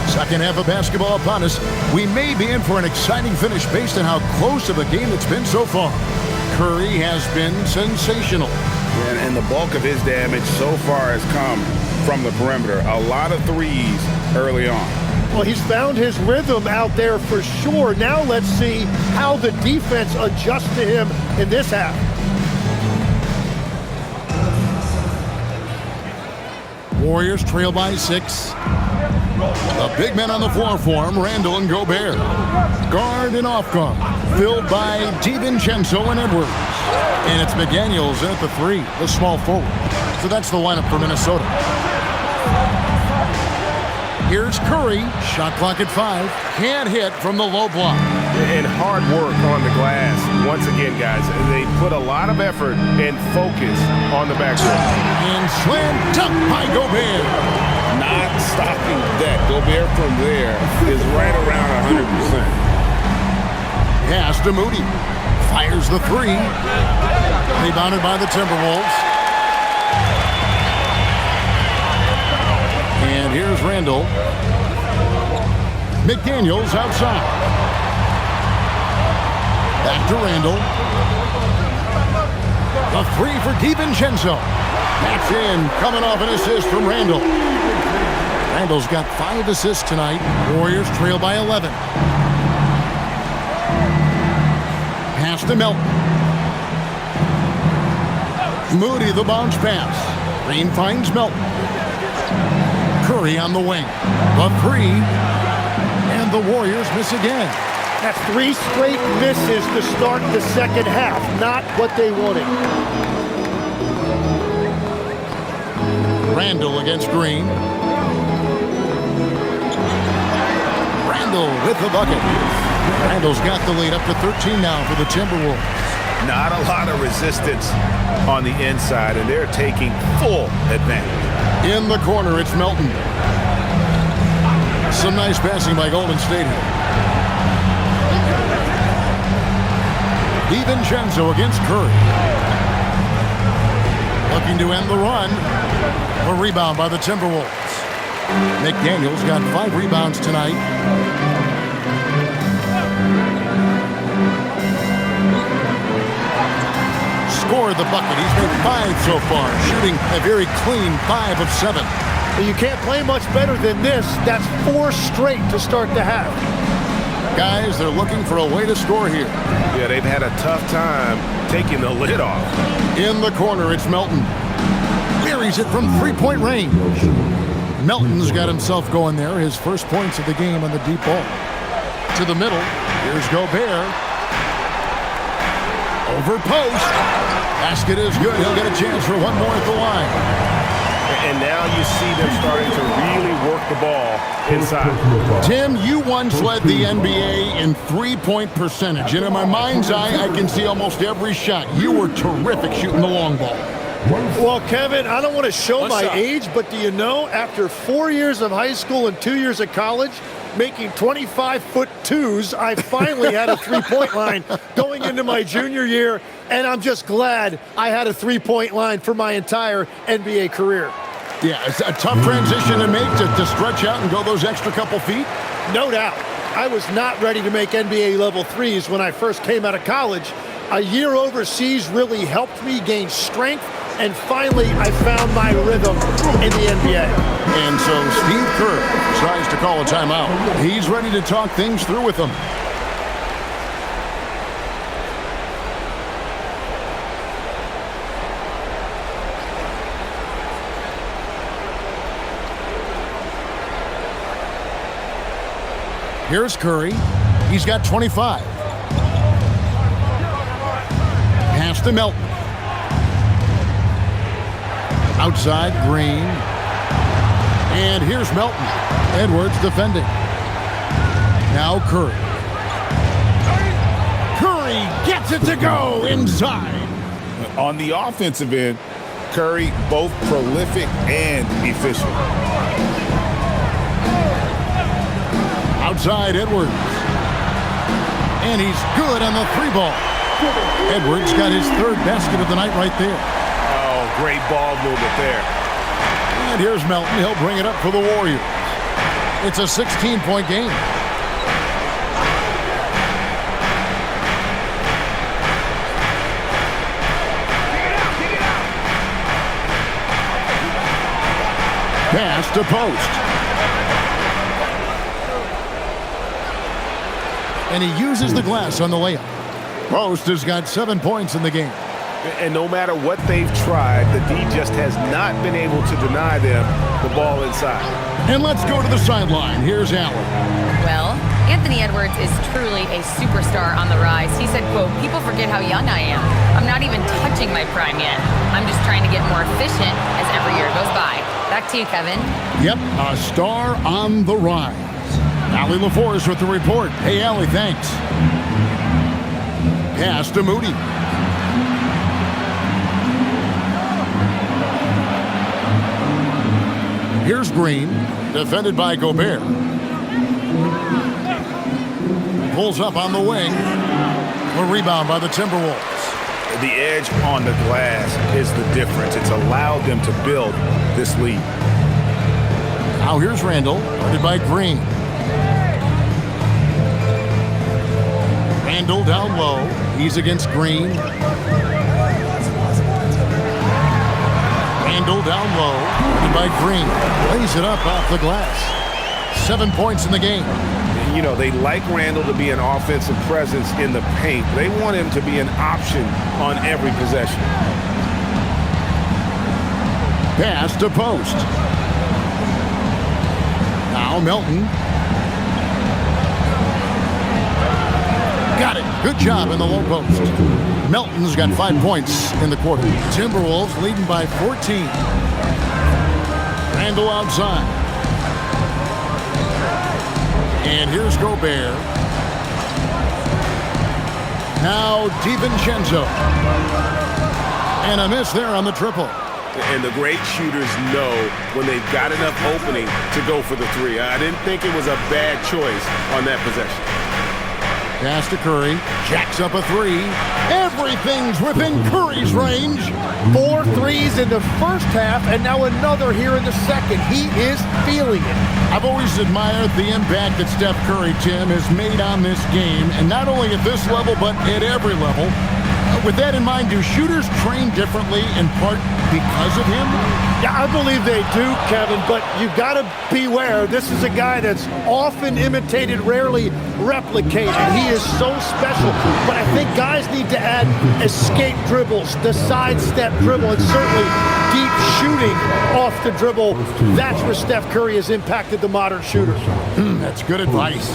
Second half of basketball upon us. We may be in for an exciting finish based on how close of a game it's been so far. Curry has been sensational. And the bulk of his damage so far has come from the perimeter. A lot of threes early on. Well, he's found his rhythm out there for sure. Now let's see how the defense adjusts to him in this half. Warriors trail by 6. The big men on the floor for him, Randall and Gobert. Guard and off guard, filled by DiVincenzo and Edwards. And it's McDaniels in at the 3, the small forward. So that's the lineup for Minnesota. Here's Curry, shot clock at 5. Can't hit from the low block. And hard work on the glass. Once again, guys, they put a lot of effort and focus on the backcourt. And slam dunk by Gobert. Not stopping that. Gobert from there is right around 100%. Pass to Moody. Fires the 3. Rebounded by the Timberwolves. And here's Randall. McDaniels outside. Back to Randall. The 3 for DiVincenzo. That's in, coming off an assist from Randall. Randall's got 5 assists tonight. Warriors trail by 11. Pass to Melton. Moody the bounce pass. Green finds Melton. Curry on the wing. The 3. And the Warriors miss again. That's 3 straight misses to start the second half. Not what they wanted. Randall against Green. Randall with the bucket. Randall's got the lead up to 13 now for the Timberwolves. Not a lot of resistance on the inside, and they're taking full advantage. In the corner, it's Melton. Some nice passing by Golden State here. DiVincenzo against Curry. Looking to end the run. A rebound by the Timberwolves. McDaniels got 5 rebounds tonight. Scored the bucket. He's made 5 so far, shooting a very clean 5 of 7. You can't play much better than this. That's 4 straight to start the half. Guys, they're looking for a way to score here. Yeah, they've had a tough time taking the lid off. In the corner, it's Melton. Buries it from 3-point range. Melton's got himself going there. His first points of the game on the deep ball. To the middle. Here's Gobert. Over post. Basket is good. He'll get a chance for one more at the line. And now you see them starting to really work the ball inside. Tim, you once led the NBA in 3-point percentage. And in my mind's eye, I can see almost every shot. You were terrific shooting the long ball. Well, Kevin, I don't want to show my age, but do you know, after 4 years of high school and 2 years of college, making 25-foot twos, I finally had a 3-point line going into my junior year, and I'm just glad I had a 3-point line for my entire NBA career. Yeah, it's a tough transition to make to stretch out and go those extra couple feet. No doubt. I was not ready to make NBA level threes when I first came out of college. A year overseas really helped me gain strength and finally I found my rhythm in the NBA. And so Steve Kerr tries to call a timeout. He's ready to talk things through with them. Here's Curry. He's got 25. Pass to Melton. Outside, Green. And here's Melton. Edwards defending. Now Curry. Curry gets it to go inside. On the offensive end, Curry both prolific and efficient. Outside, Edwards. And he's good on the three ball. Edwards got his third basket of the night right there. Oh, great ball movement there. And here's Melton. He'll bring it up for the Warriors. It's a 16-point game. Pass to Post. And he uses the glass on the layup. Post has got 7 points in the game. And no matter what they've tried, the D just has not been able to deny them the ball inside. And let's go to the sideline. Here's Allen. Well, Anthony Edwards is truly a superstar on the rise. He said, quote, "People forget how young I am. I'm not even touching my prime yet. I'm just trying to get more efficient as every year goes by." Back to you, Kevin. Yep, a star on the rise. Allie LaForce with the report. Hey, Allie, thanks. Pass to Moody. Here's Green, defended by Gobert. Pulls up on the wing. A rebound by the Timberwolves. The edge on the glass is the difference. It's allowed them to build this lead. Now here's Randall, guarded by Green. Randall down low. He's against Green. Randall down low. Guarded by Green. Lays it up off the glass. 7 points in the game. You know, they like Randall to be an offensive presence in the paint. They want him to be an option on every possession. Pass to Post. Now Melton. Got it. Good job in the low post. Melton's got 5 points in the quarter. Timberwolves leading by 14. Randall outside. And here's Gobert. Now DiVincenzo. And a miss there on the triple. And the great shooters know when they've got enough opening to go for the three. I didn't think it was a bad choice on that possession. Pass to Curry. Jacks up a three. Everything's within Curry's range. 4 threes in the first half, and now another here in the second. He is feeling it. I've always admired the impact that Steph Curry, Tim, has made on this game, and not only at this level, but at every level. With that in mind, do shooters train differently in part because of him? Yeah, I believe they do, Kevin, but you got to beware. This is a guy that's often imitated, rarely replicated. He is so special, but I think guys need to add escape dribbles, the sidestep dribble, and certainly deep shooting off the dribble. That's where Steph Curry has impacted the modern shooters. That's good advice.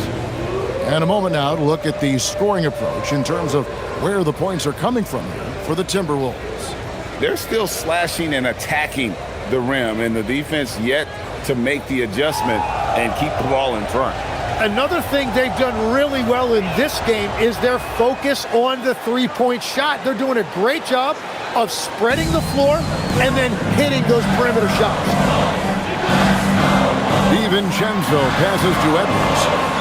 And a moment now to look at the scoring approach in terms of where the points are coming from here for the Timberwolves. They're still slashing and attacking the rim, and the defense yet to make the adjustment and keep the ball in front. Another thing they've done really well in this game is their focus on the three-point shot. They're doing a great job of spreading the floor and then hitting those perimeter shots. DiVincenzo passes to Edwards.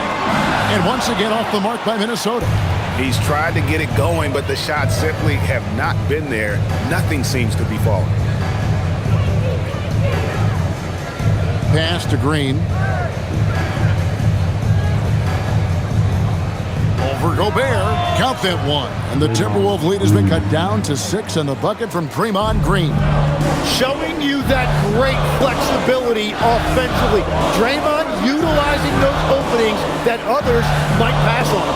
And once again off the mark by Minnesota. He's tried to get it going, but the shots simply have not been there. Nothing seems to be falling. Pass to Green. Over for Gobert. Count that one. And the Timberwolves lead has been cut down to 6 in the bucket from Draymond Green. Showing you that great flexibility offensively. Draymond utilizing those openings that others might pass on.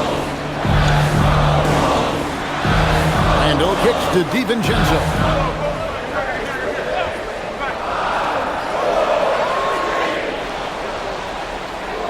Randall kicks to DiVincenzo.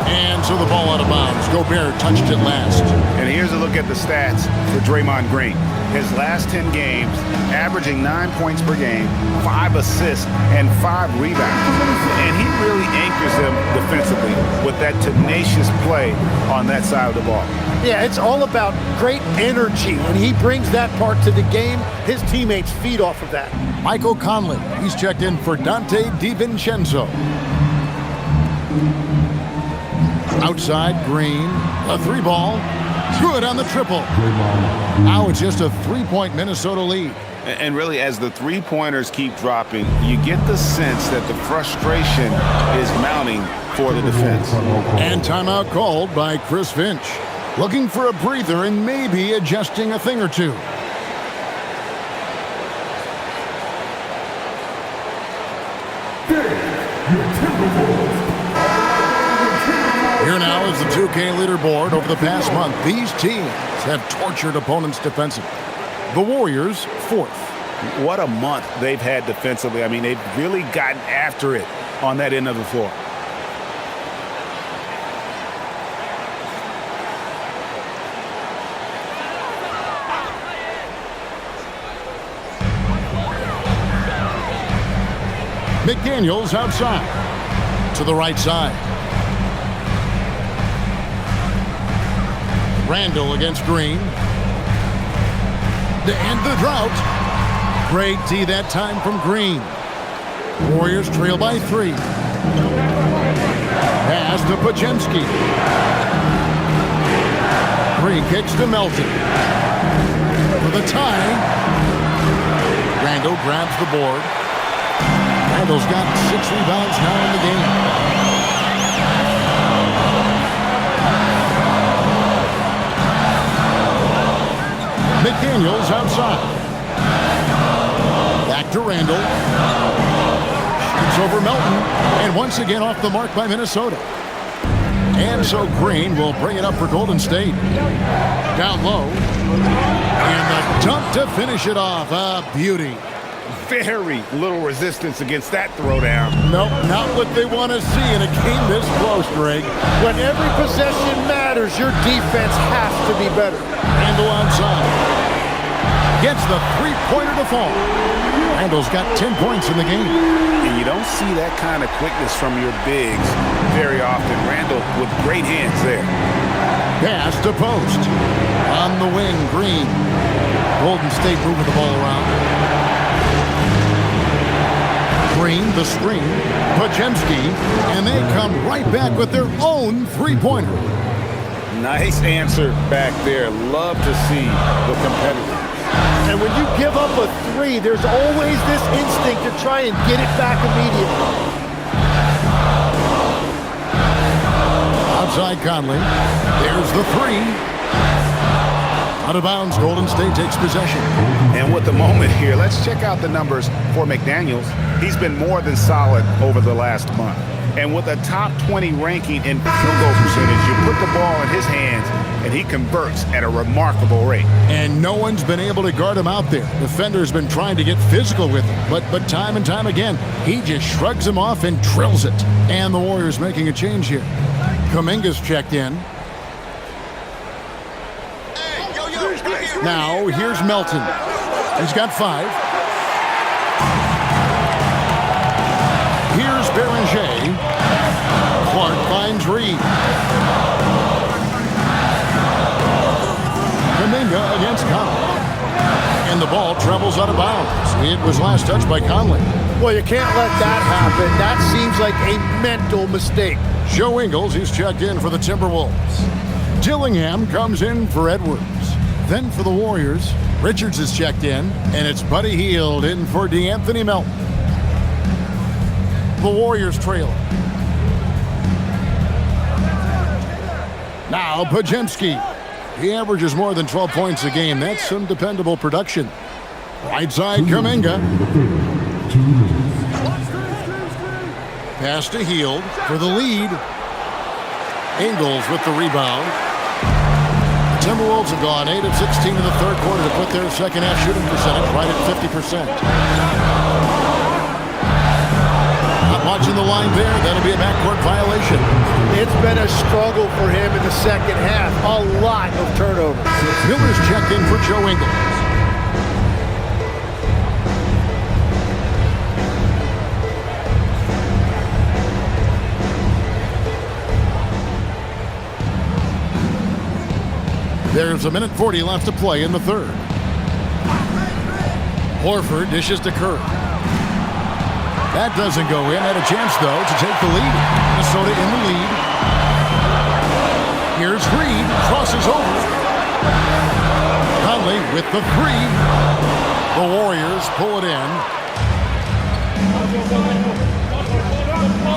And so the ball out of bounds. Gobert touched it last. And here's a look at the stats for Draymond Green. His last 10 games, averaging 9 points per game, 5 assists, and 5 rebounds. And he really anchors them defensively with that tenacious play on that side of the ball. Yeah, it's all about great energy. When he brings that part to the game, his teammates feed off of that. Michael Conley, he's checked in for Dante DiVincenzo. Outside, Green, a 3-ball, good on the triple. Now it's just a 3-point Minnesota lead. And really, as the three-pointers keep dropping, you get the sense that the frustration is mounting for the defense. And timeout called by Chris Finch. Looking for a breather and maybe adjusting a thing or two. Here now is the 2K leaderboard. Over the past month, these teams have tortured opponents defensively. The Warriors, 4th. What a month they've had defensively. I mean, they've really gotten after it on that end of the floor. McDaniels outside. To the right side. Randall against Green. To end the drought. Great D that time from Green. Warriors trail by 3. Pass to Podziemski. Green kicks to Melton. For the tie. Randall grabs the board. Randall's got 6 rebounds now in the game. McDaniels outside. Back to Randall. Shoots over Melton. And once again off the mark by Minnesota. And so Green will bring it up for Golden State. Down low. And the dunk to finish it off. A beauty. Very little resistance against that throwdown. Nope, not what they want to see in a game this close, Greg. When every possession matters, your defense has to be better. Randall outside. Gets the three-pointer to fall. Randall's got 10 points in the game. And you don't see that kind of quickness from your bigs very often. Randall with great hands there. Pass to post. On the wing, Green. Golden State moving the ball around. Green, the screen, Podziemski, and they come right back with their own three-pointer. Nice answer back there. Love to see the competitor. And when you give up a 3, there's always this instinct to try and get it back immediately. Outside Conley. There's the 3. Out of bounds, Golden State takes possession. And with the moment here, let's check out the numbers for McDaniels. He's been more than solid over the last month. And with a top 20 ranking in field goal percentage, you put the ball in his hands, and he converts at a remarkable rate. And no one's been able to guard him out there. Defender's been trying to get physical with him, but time and time again, he just shrugs him off and drills it. And the Warriors making a change here. Kuminga's checked in. Now, here's Melton. He's got 5. Here's Beranger. Clark finds Reed. Kuminga against Conley. And the ball travels out of bounds. It was last touched by Conley. Well, you can't let that happen. That seems like a mental mistake. Joe Ingles, he's checked in for the Timberwolves. Dillingham comes in for Edwards. Then for the Warriors, Richards is checked in, and it's Buddy Hield in for DeAnthony Melton. The Warriors trail. Now Podziemski. He averages more than 12 points a game. That's some dependable production. Right side, Kuminga. Pass to Hield for the lead. Ingles with the rebound. The Timberwolves have gone 8 of 16 in the third quarter to put their second half shooting percentage right at 50%. Not watching the line there. That'll be a backcourt violation. It's been a struggle for him in the second half. A lot of turnovers. Miller's checked in for Joe Ingles. There's a minute 40 left to play in the third. Horford dishes to Curry. That doesn't go in. Had a chance, though, to take the lead. Minnesota in the lead. Here's Reed. Crosses over. Conley with the three. The Warriors pull it in.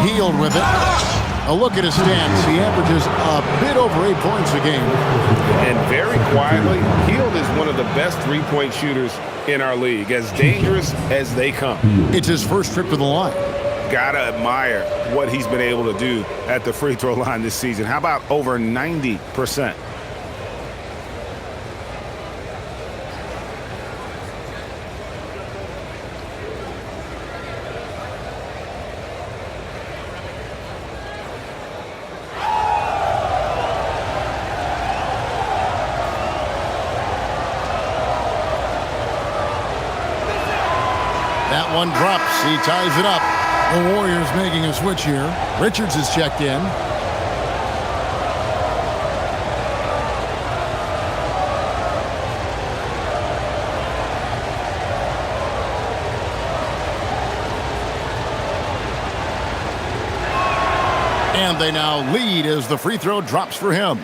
Hield with it. A look at his stats. He averages a bit over 8 points a game. And very quietly, Hield is one of the best three-point shooters in our league, as dangerous as they come. It's his first trip to the line. Gotta admire what he's been able to do at the free throw line this season. How about over 90%? That one drops. He ties it up. The Warriors making a switch here. Richards is checked in. And they now lead as the free throw drops for him.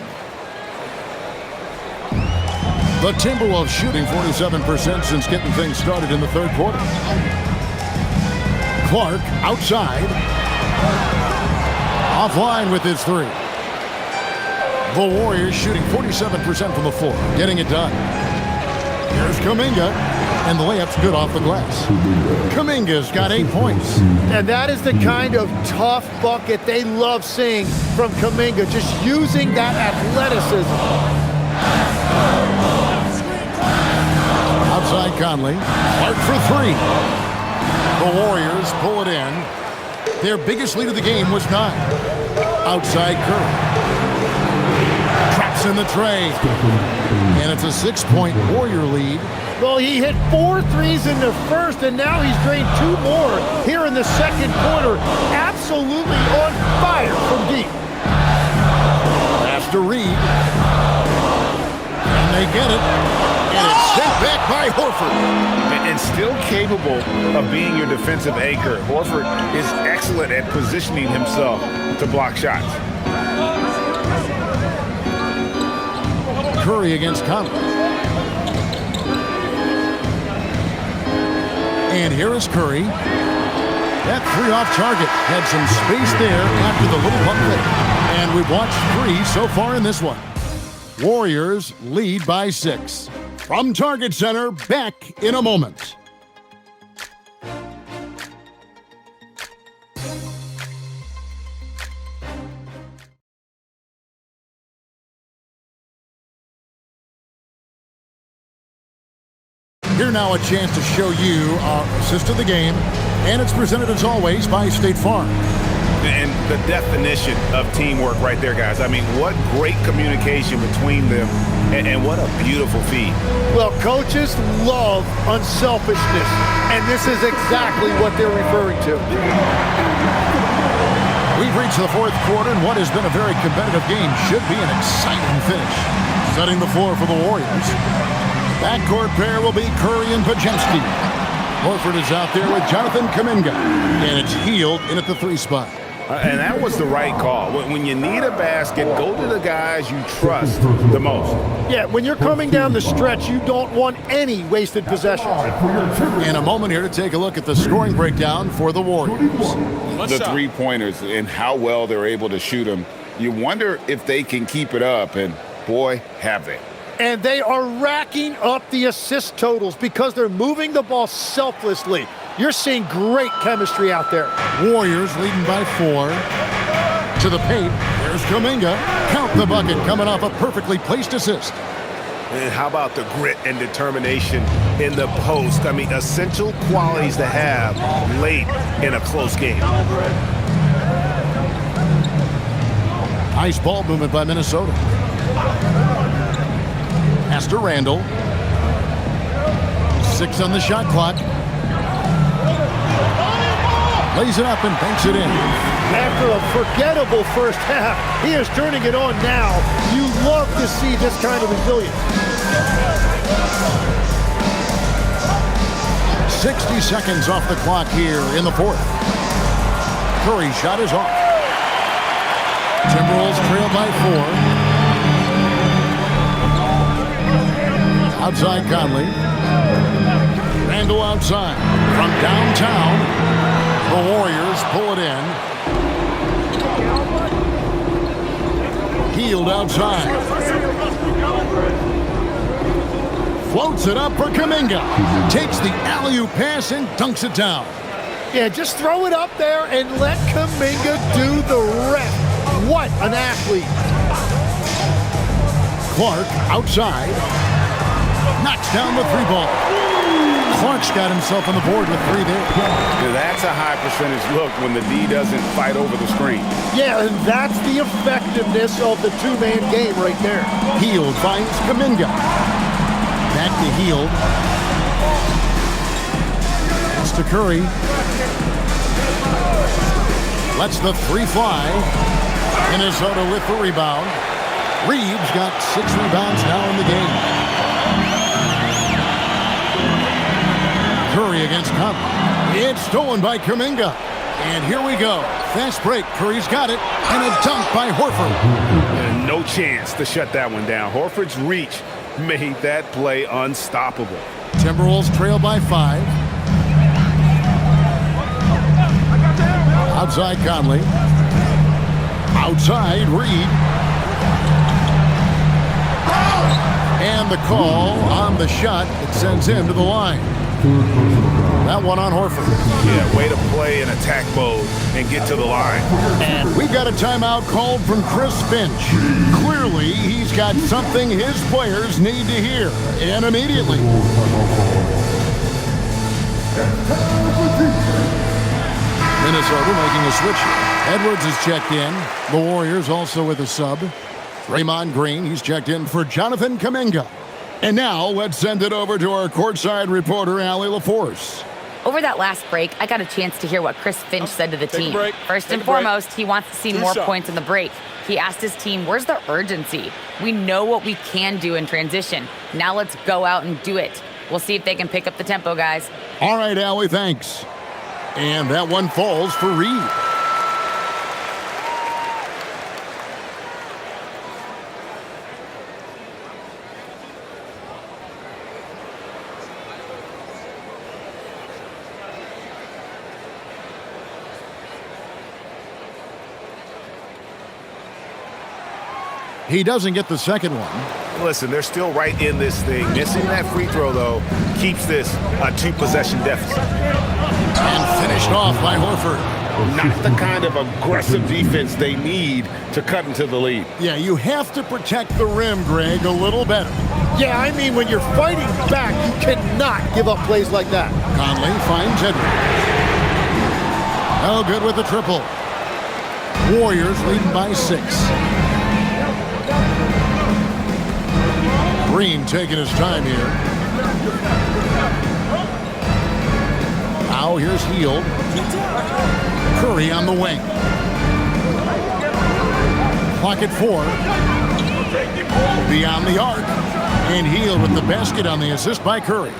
The Timberwolves shooting 47% since getting things started in the third quarter. Clark outside. Offline with his three. The Warriors shooting 47% from the floor. Getting it done. Here's Kuminga. And the layup's good off the glass. Kuminga's got 8 points. And that is the kind of tough bucket they love seeing from Kuminga. Just using that athleticism. Outside Conley. Clark for three. The Warriors pull it in. Their biggest lead of the game was 9. Outside Curry. Traps in the tray. And it's a 6-point Warrior lead. Well, he hit 4 threes in the first, and now he's drained 2 more here in the second quarter. Absolutely on fire from deep. Pass to Reed. And they get it. And it's sent back by Horford. And still capable of being your defensive anchor. Horford is excellent at positioning himself to block shots. Curry against Conley. And here is Curry. That three off target had some space there after the little pump fake. And we've watched 3 so far in this one. Warriors lead by 6. From Target Center, back in a moment. Here now a chance to show you our assist of the game, and it's presented as always by State Farm. And the definition of teamwork right there, guys. I mean, what great communication between them, and what a beautiful feed. Well, coaches love unselfishness, and this is exactly what they're referring to. We've reached the fourth quarter, and what has been a very competitive game should be an exciting finish. Setting the floor for the Warriors. Backcourt pair will be Curry and Podziemski. Horford is out there with Jonathan Kuminga, and it's Hield in at the 3 spot. And that was the right call. When you need a basket, go to the guys you trust the most. Yeah, when you're coming down the stretch, you don't want any wasted possessions. And a moment here to take a look at the scoring breakdown for the Warriors. The three-pointers and how well they're able to shoot them. You wonder if they can keep it up. And Boy, have they. And they are racking up the assist totals because they're moving the ball selflessly. You're seeing great chemistry out there. Warriors leading by 4. To the paint. There's Kuminga. Count the bucket coming off a perfectly placed assist. And how about the grit and determination in the post? I mean, essential qualities to have late in a close game. Nice ball movement by Minnesota. Pass to Randall. 6 on the shot clock. Lays it up and banks it in. After a forgettable first half, he is turning it on now. You love to see this kind of resilience. 60 seconds off the clock here in the 4th. Curry's shot is off. Timberwolves trail by 4. Outside Conley. Randall outside. From downtown, the Warriors pull it in. Hield outside. Floats it up for Kuminga. Takes the alley-oop pass and dunks it down. Yeah, just throw it up there and let Kuminga do the rest. What an athlete. Clark outside. Knocks down the 3-ball. Clark's got himself on the board with 3 there. Now, that's a high percentage look when the D doesn't fight over the screen. Yeah, and that's the effectiveness of the 2-man game right there. Hield finds Kuminga. Back to Hield. It's to Curry. Lets the 3 fly. Minnesota with the rebound. Reeves got 6 rebounds now in the game. Curry against Conley. It's stolen by Kuminga. And here we go. Fast break. Curry's got it. And a dunk by Horford. And no chance to shut that one down. Horford's reach made that play unstoppable. Timberwolves trail by 5. Outside Conley. Outside Reed. And the call on the shot that sends him to the line. That one on Horford. Yeah, way to play in attack mode and get to the line. And we've got a timeout called from Chris Finch. Clearly, he's got something his players need to hear, and immediately. Minnesota making a switch. Edwards is checked in. The Warriors also with a sub. Draymond Green, he's checked in for Jonathan Kuminga. And now, let's send it over to our courtside reporter, Allie LaForce. Over that last break, I got a chance to hear what Chris Finch said to the team. First and Take a break. foremost, he wants to see more points in the break. He asked his team, where's the urgency? We know what we can do in transition. Now let's go out and do it. We'll see if they can pick up the tempo, guys. All right, Allie, thanks. And that one falls for Reed. He doesn't get the second one. Listen, they're still right in this thing. Missing that free throw, though, keeps this a 2-possession deficit. And finished off by Horford. Not the kind of aggressive defense they need to cut into the lead. Yeah, you have to protect the rim, Greg, a little better. Yeah, I mean, when you're fighting back, you cannot give up plays like that. Conley finds Edwards. No good with the triple. Warriors leading by 6. Green taking his time here. Now here's Hield. Curry on the wing. Clock at 4. Beyond the arc. And Hield with the basket on the assist by Curry.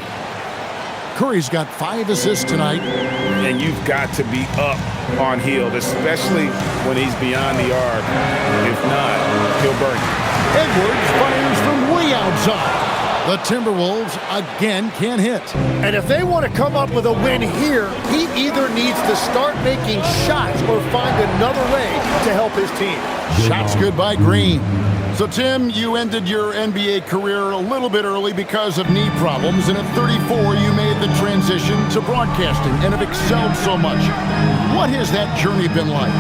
Curry's got 5 assists tonight. And you've got to be up on Hield, especially when he's beyond the arc. If not, he'll burn you. Edwards fires from way outside. The Timberwolves again can't hit. And if they want to come up with a win here, he either needs to start making shots or find another way to help his team. Shots good by Green. So, Tim, you ended your NBA career a little bit early because of knee problems, and at 34, you made the transition to broadcasting and have excelled so much. What has that journey been like?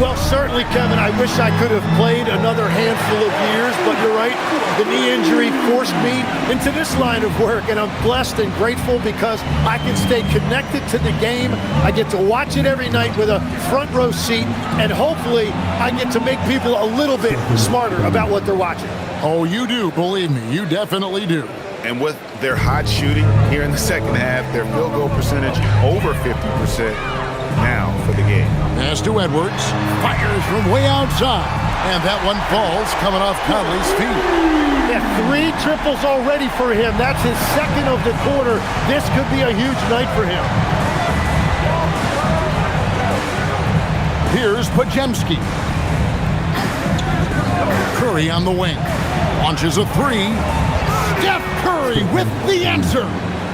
Well, certainly, Kevin, I wish I could have played another handful of years, but you're right. The knee injury forced me into this line of work, and I'm blessed and grateful because I can stay connected to the game. I get to watch it every night with a front row seat, and hopefully I get to make people a little bit smarter about what they're watching. Oh, you do, believe me. You definitely do. And with their hot shooting here in the second half, their field goal percentage over 50% now for the game. Pass to Edwards. Fires from way outside. And that one falls coming off Conley's feet. Yeah, 3 triples already for him. That's his second of the quarter. This could be a huge night for him. Here's Pajemski. Curry on the wing. Launches a 3. Steph Curry with the answer.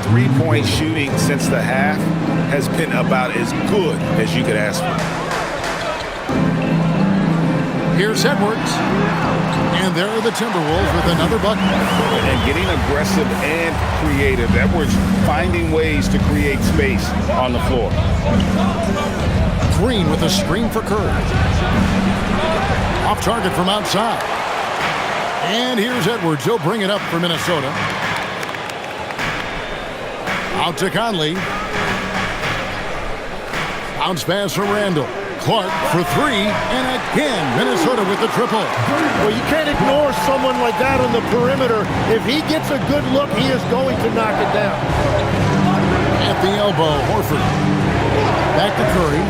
3-point shooting since the half has been about as good as you could ask for. Here's Edwards. And there are the Timberwolves with another bucket. And getting aggressive and creative. Edwards finding ways to create space on the floor. Green with a screen for Curry. Off target from outside. And here's Edwards. He'll bring it up for Minnesota. Out to Conley. Bounce pass from Randall. Clark for 3. And again, Minnesota with the triple. Well, you can't ignore someone like that on the perimeter. If he gets a good look, he is going to knock it down. At the elbow, Horford. Back to Curry.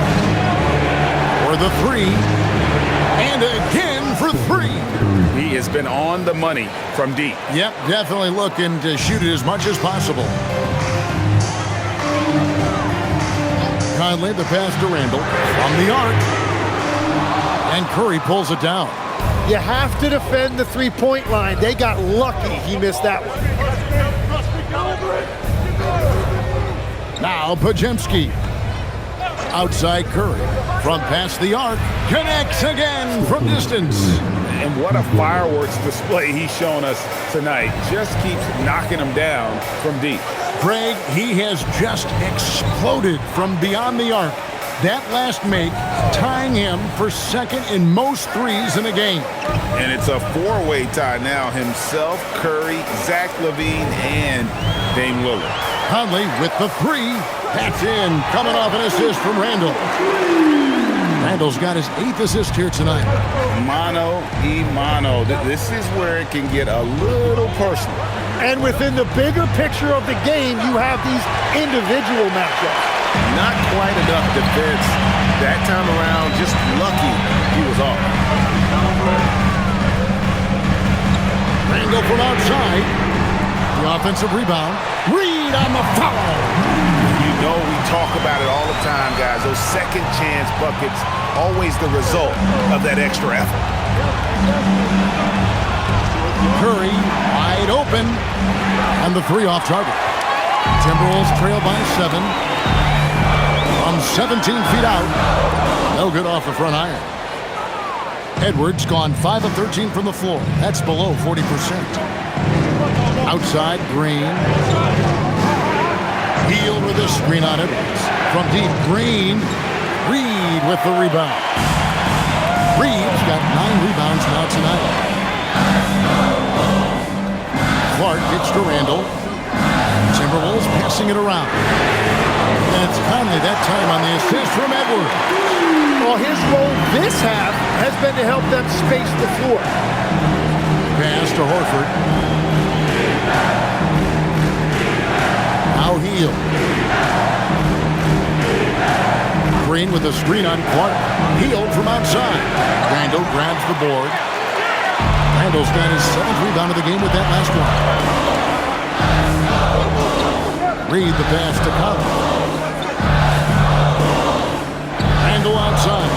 For the 3. And again for 3. He has been on the money from deep. Yep, definitely looking to shoot it as much as possible. Conley, the pass to Randall from the arc. And Curry pulls it down. You have to defend the three-point line. They got lucky he missed that one. Now Pajemski. Outside Curry. From past the arc. Connects again from distance. And what a fireworks display he's shown us tonight. Just keeps knocking them down from deep. Greg, he has just exploded from beyond the arc. That last make tying him for second in most threes in a game. And it's a 4-way tie now. Himself, Curry, Zach LaVine, and Dame Lillard. Conley with the 3. That's in. Coming off an assist from Randall. Randall's got his 8th assist here tonight. Mano y mano. This is where it can get a little personal. And within the bigger picture of the game, you have these individual matchups. Not quite enough defense that time around. Just lucky he was off. Randall from outside. The offensive rebound. Reed on the foul. You know we talk about it all the time, guys. Those second chance buckets, always the result of that extra effort. Curry wide open. And the 3 off target. Timberwolves trail by 7. From 17 feet out. No good off the front iron. Edwards gone 5 of 13 from the floor. That's below 40%. Outside, Green. Heel with a screen on Edwards. From deep, Green. Reed with the rebound. Reed's got 9 rebounds now tonight. Clark gets to Randall. Timberwolves passing it around. That's Conley that time on the assist from Edwards. Well, his role this half has been to help them space the floor. Pass to Horford. Now Heel. Green with a screen on Clark. Heel from outside. Randall grabs the board. Randall's got his 7th rebound of the game with that last one. Reed the pass to Conley. Randall outside.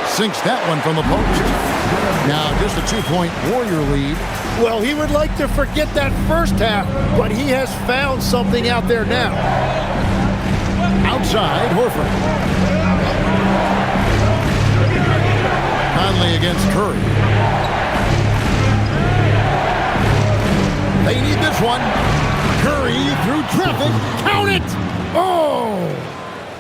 Sinks that one from the post. Now just a 2-point Warrior lead. Well, he would like to forget that first half, but he has found something out there now. Outside, Horford. Conley against Curry. They need this one. Curry through traffic. Count it! Oh!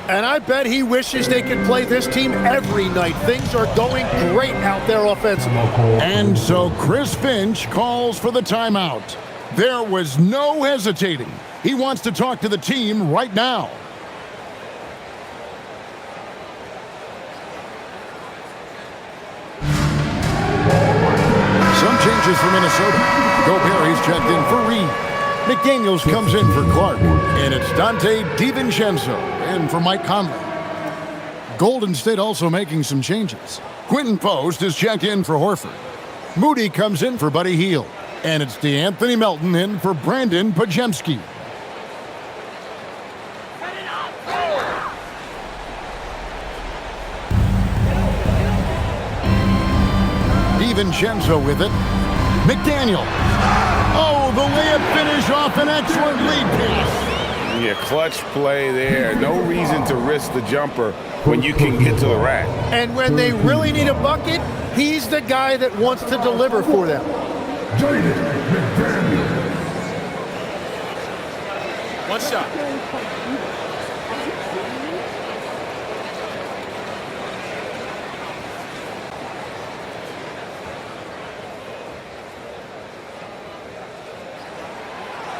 And I bet he wishes they could play this team every night. Things are going great out there offensively. And so Chris Finch calls for the timeout. There was no hesitating. He wants to talk to the team right now. Some changes for Minnesota. Gobert is checked in for Reed. McDaniels comes in for Clark. And it's Dante DiVincenzo in for Mike Conley. Golden State also making some changes. Quentin Post is checked in for Horford. Moody comes in for Buddy Hield. And it's DeAnthony Melton in for Brandon Podziemski. DiVincenzo with it. McDaniel. Oh, the layup finish off an excellent lead pass. Yeah, clutch play there. No reason to risk the jumper when you can get to the rack. And when they really need a bucket, he's the guy that wants to deliver for them. One shot.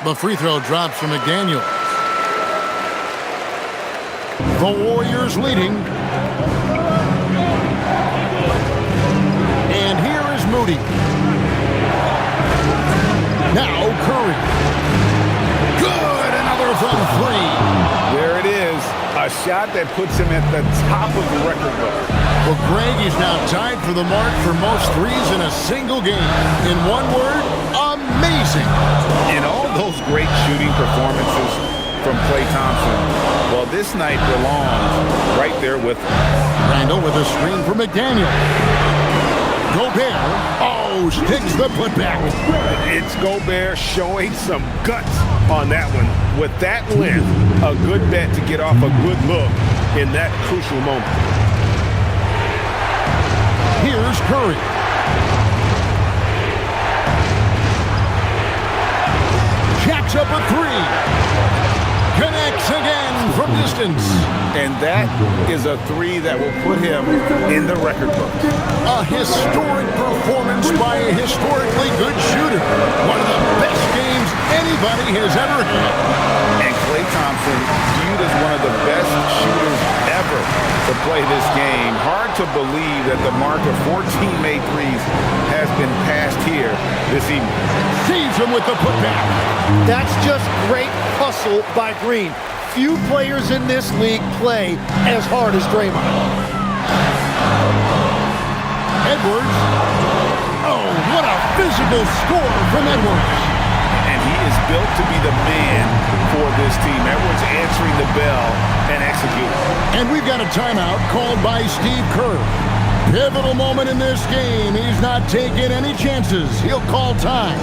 The free throw drops from McDaniel. The Warriors leading. And here is Moody. Now Curry. Good, another from three. There it is, a shot that puts him at the top of the record book. Well, Greg is now tied for the mark for most threes in a single game. In one word, amazing. In all those great shooting performances from Klay Thompson, well, this night belongs right there with him. Randall with a screen for McDaniel. Gobert, sticks the putback. It's Gobert showing some guts on that one. With that length, a good bet to get off a good look in that crucial moment. Here's Curry. Jacks up a three. Connects again from distance. And that is a three that will put him in the record book. A historic performance by a historically good shooter. One of the best games anybody has ever had. And Klay Thompson viewed as one of the best shooters ever to play this game. Hard to believe that the mark of 14 made threes has been passed here this evening. Sees him with the putback. That's just great hustle by Green. Few players in this league play as hard as Draymond. Edwards. Oh, what a physical score from Edwards. And he is built to be the man for this team. Edwards answering the bell and executing. And we've got a timeout called by Steve Kerr. Pivotal moment in this game. He's not taking any chances. He'll call time.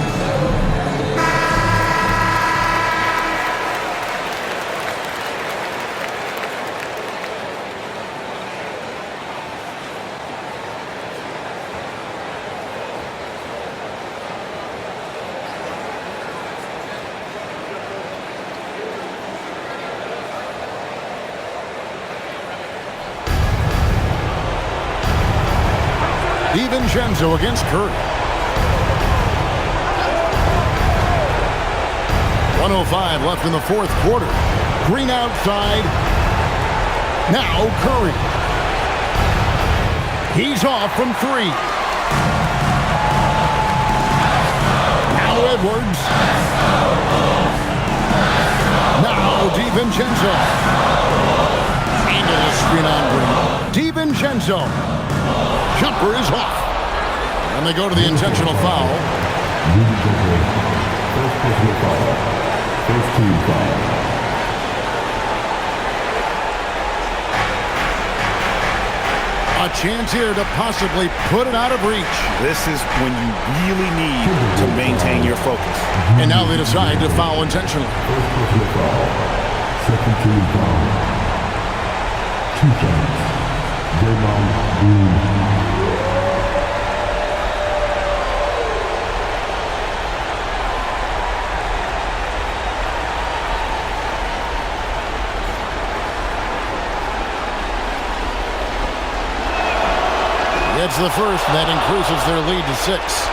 DiVincenzo against Curry. 1:05 left in the fourth quarter. Green outside. Now Curry. He's off from three. Now Edwards. Now DiVincenzo. Into the screen on Green. DiVincenzo. Jumper is off. And they go to the intentional foul. First team foul. A chance here to possibly put it out of reach. This is when you really need to maintain your focus. And now they decide to foul intentionally. First personal foul. Second team foul. 2 shots. Draymond Green. It's the first, and that increases their lead to 6.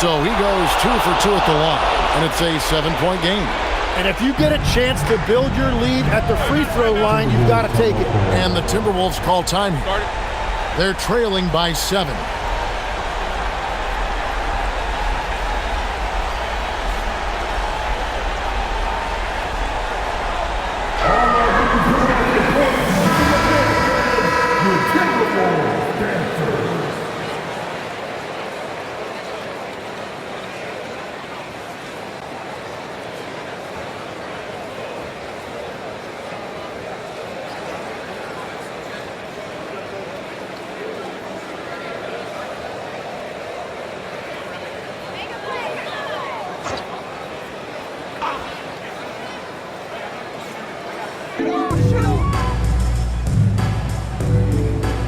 So he goes 2 for 2 at the line, and it's a 7-point game. And if you get a chance to build your lead at the free throw line, you've got to take it. And the Timberwolves call time here. They're trailing by 7.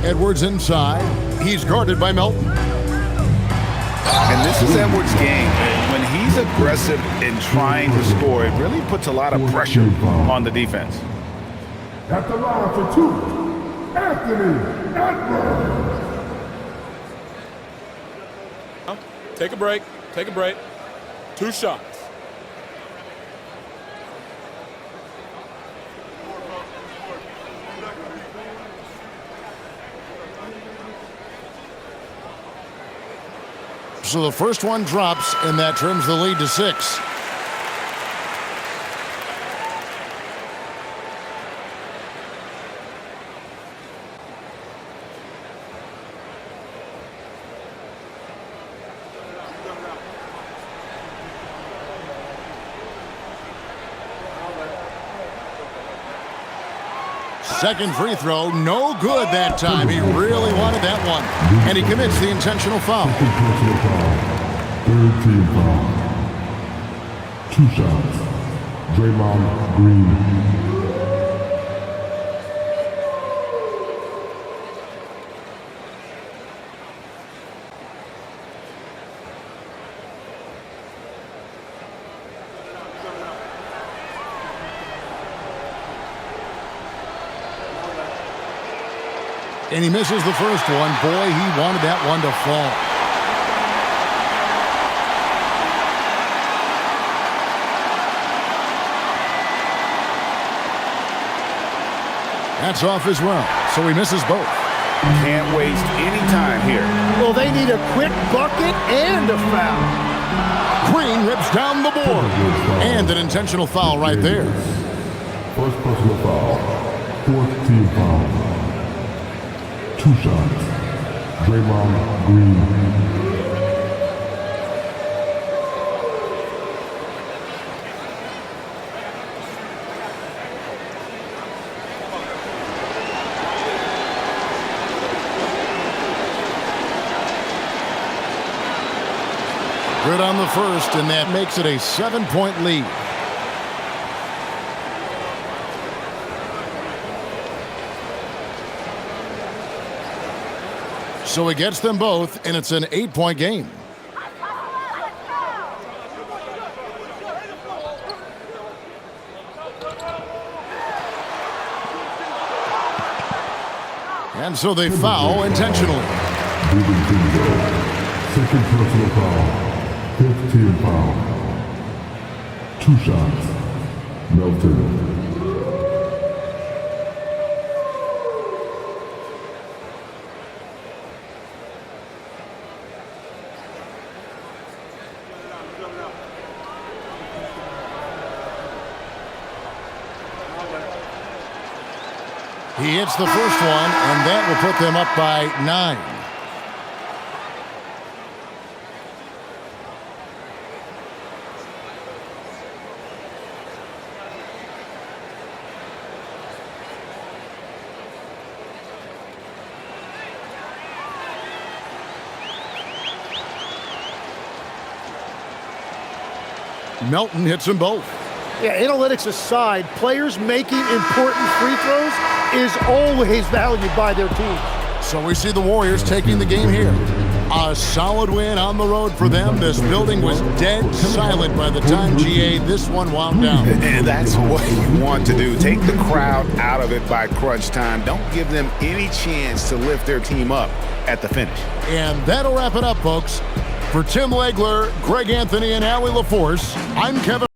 Edwards inside. He's guarded by Melton. And this is Edwards' game. When he's aggressive in trying to score, it really puts a lot of pressure on the defense. At the line for 2, Anthony Edwards. Take a break. Take a break. 2 shots. So the first one drops, and that trims the lead to 6. Second free throw, no good that time. He really wanted that one. And he commits the intentional foul. Personal foul. 3rd team foul. 2 shots. Draymond Green. And he misses the first one. Boy, he wanted that one to fall. That's off as well, so he misses both. Can't waste any time here. Well, they need a quick bucket and a foul. Green rips down the board. And an intentional foul right there. First personal foul. 4th team foul. 2 shots. Draymond Green. Good on the first, and that makes it a 7-point lead. So he gets them both, and it's an 8-point game. And so they foul intentionally. Moving things up. Second personal foul. 5th team foul. 2 shots. Melton. He hits the first one, and that will put them up by 9. Melton hits them both. Yeah, analytics aside, players making important free throws is always valued by their team. So we see the Warriors taking the game here. A solid win on the road for them. This building was dead silent by the time, GA, this one wound down. And that's what you want to do. Take the crowd out of it by crunch time. Don't give them any chance to lift their team up at the finish. And that'll wrap it up, folks. For Tim Legler, Greg Anthony, and Allie LaForce, I'm Kevin.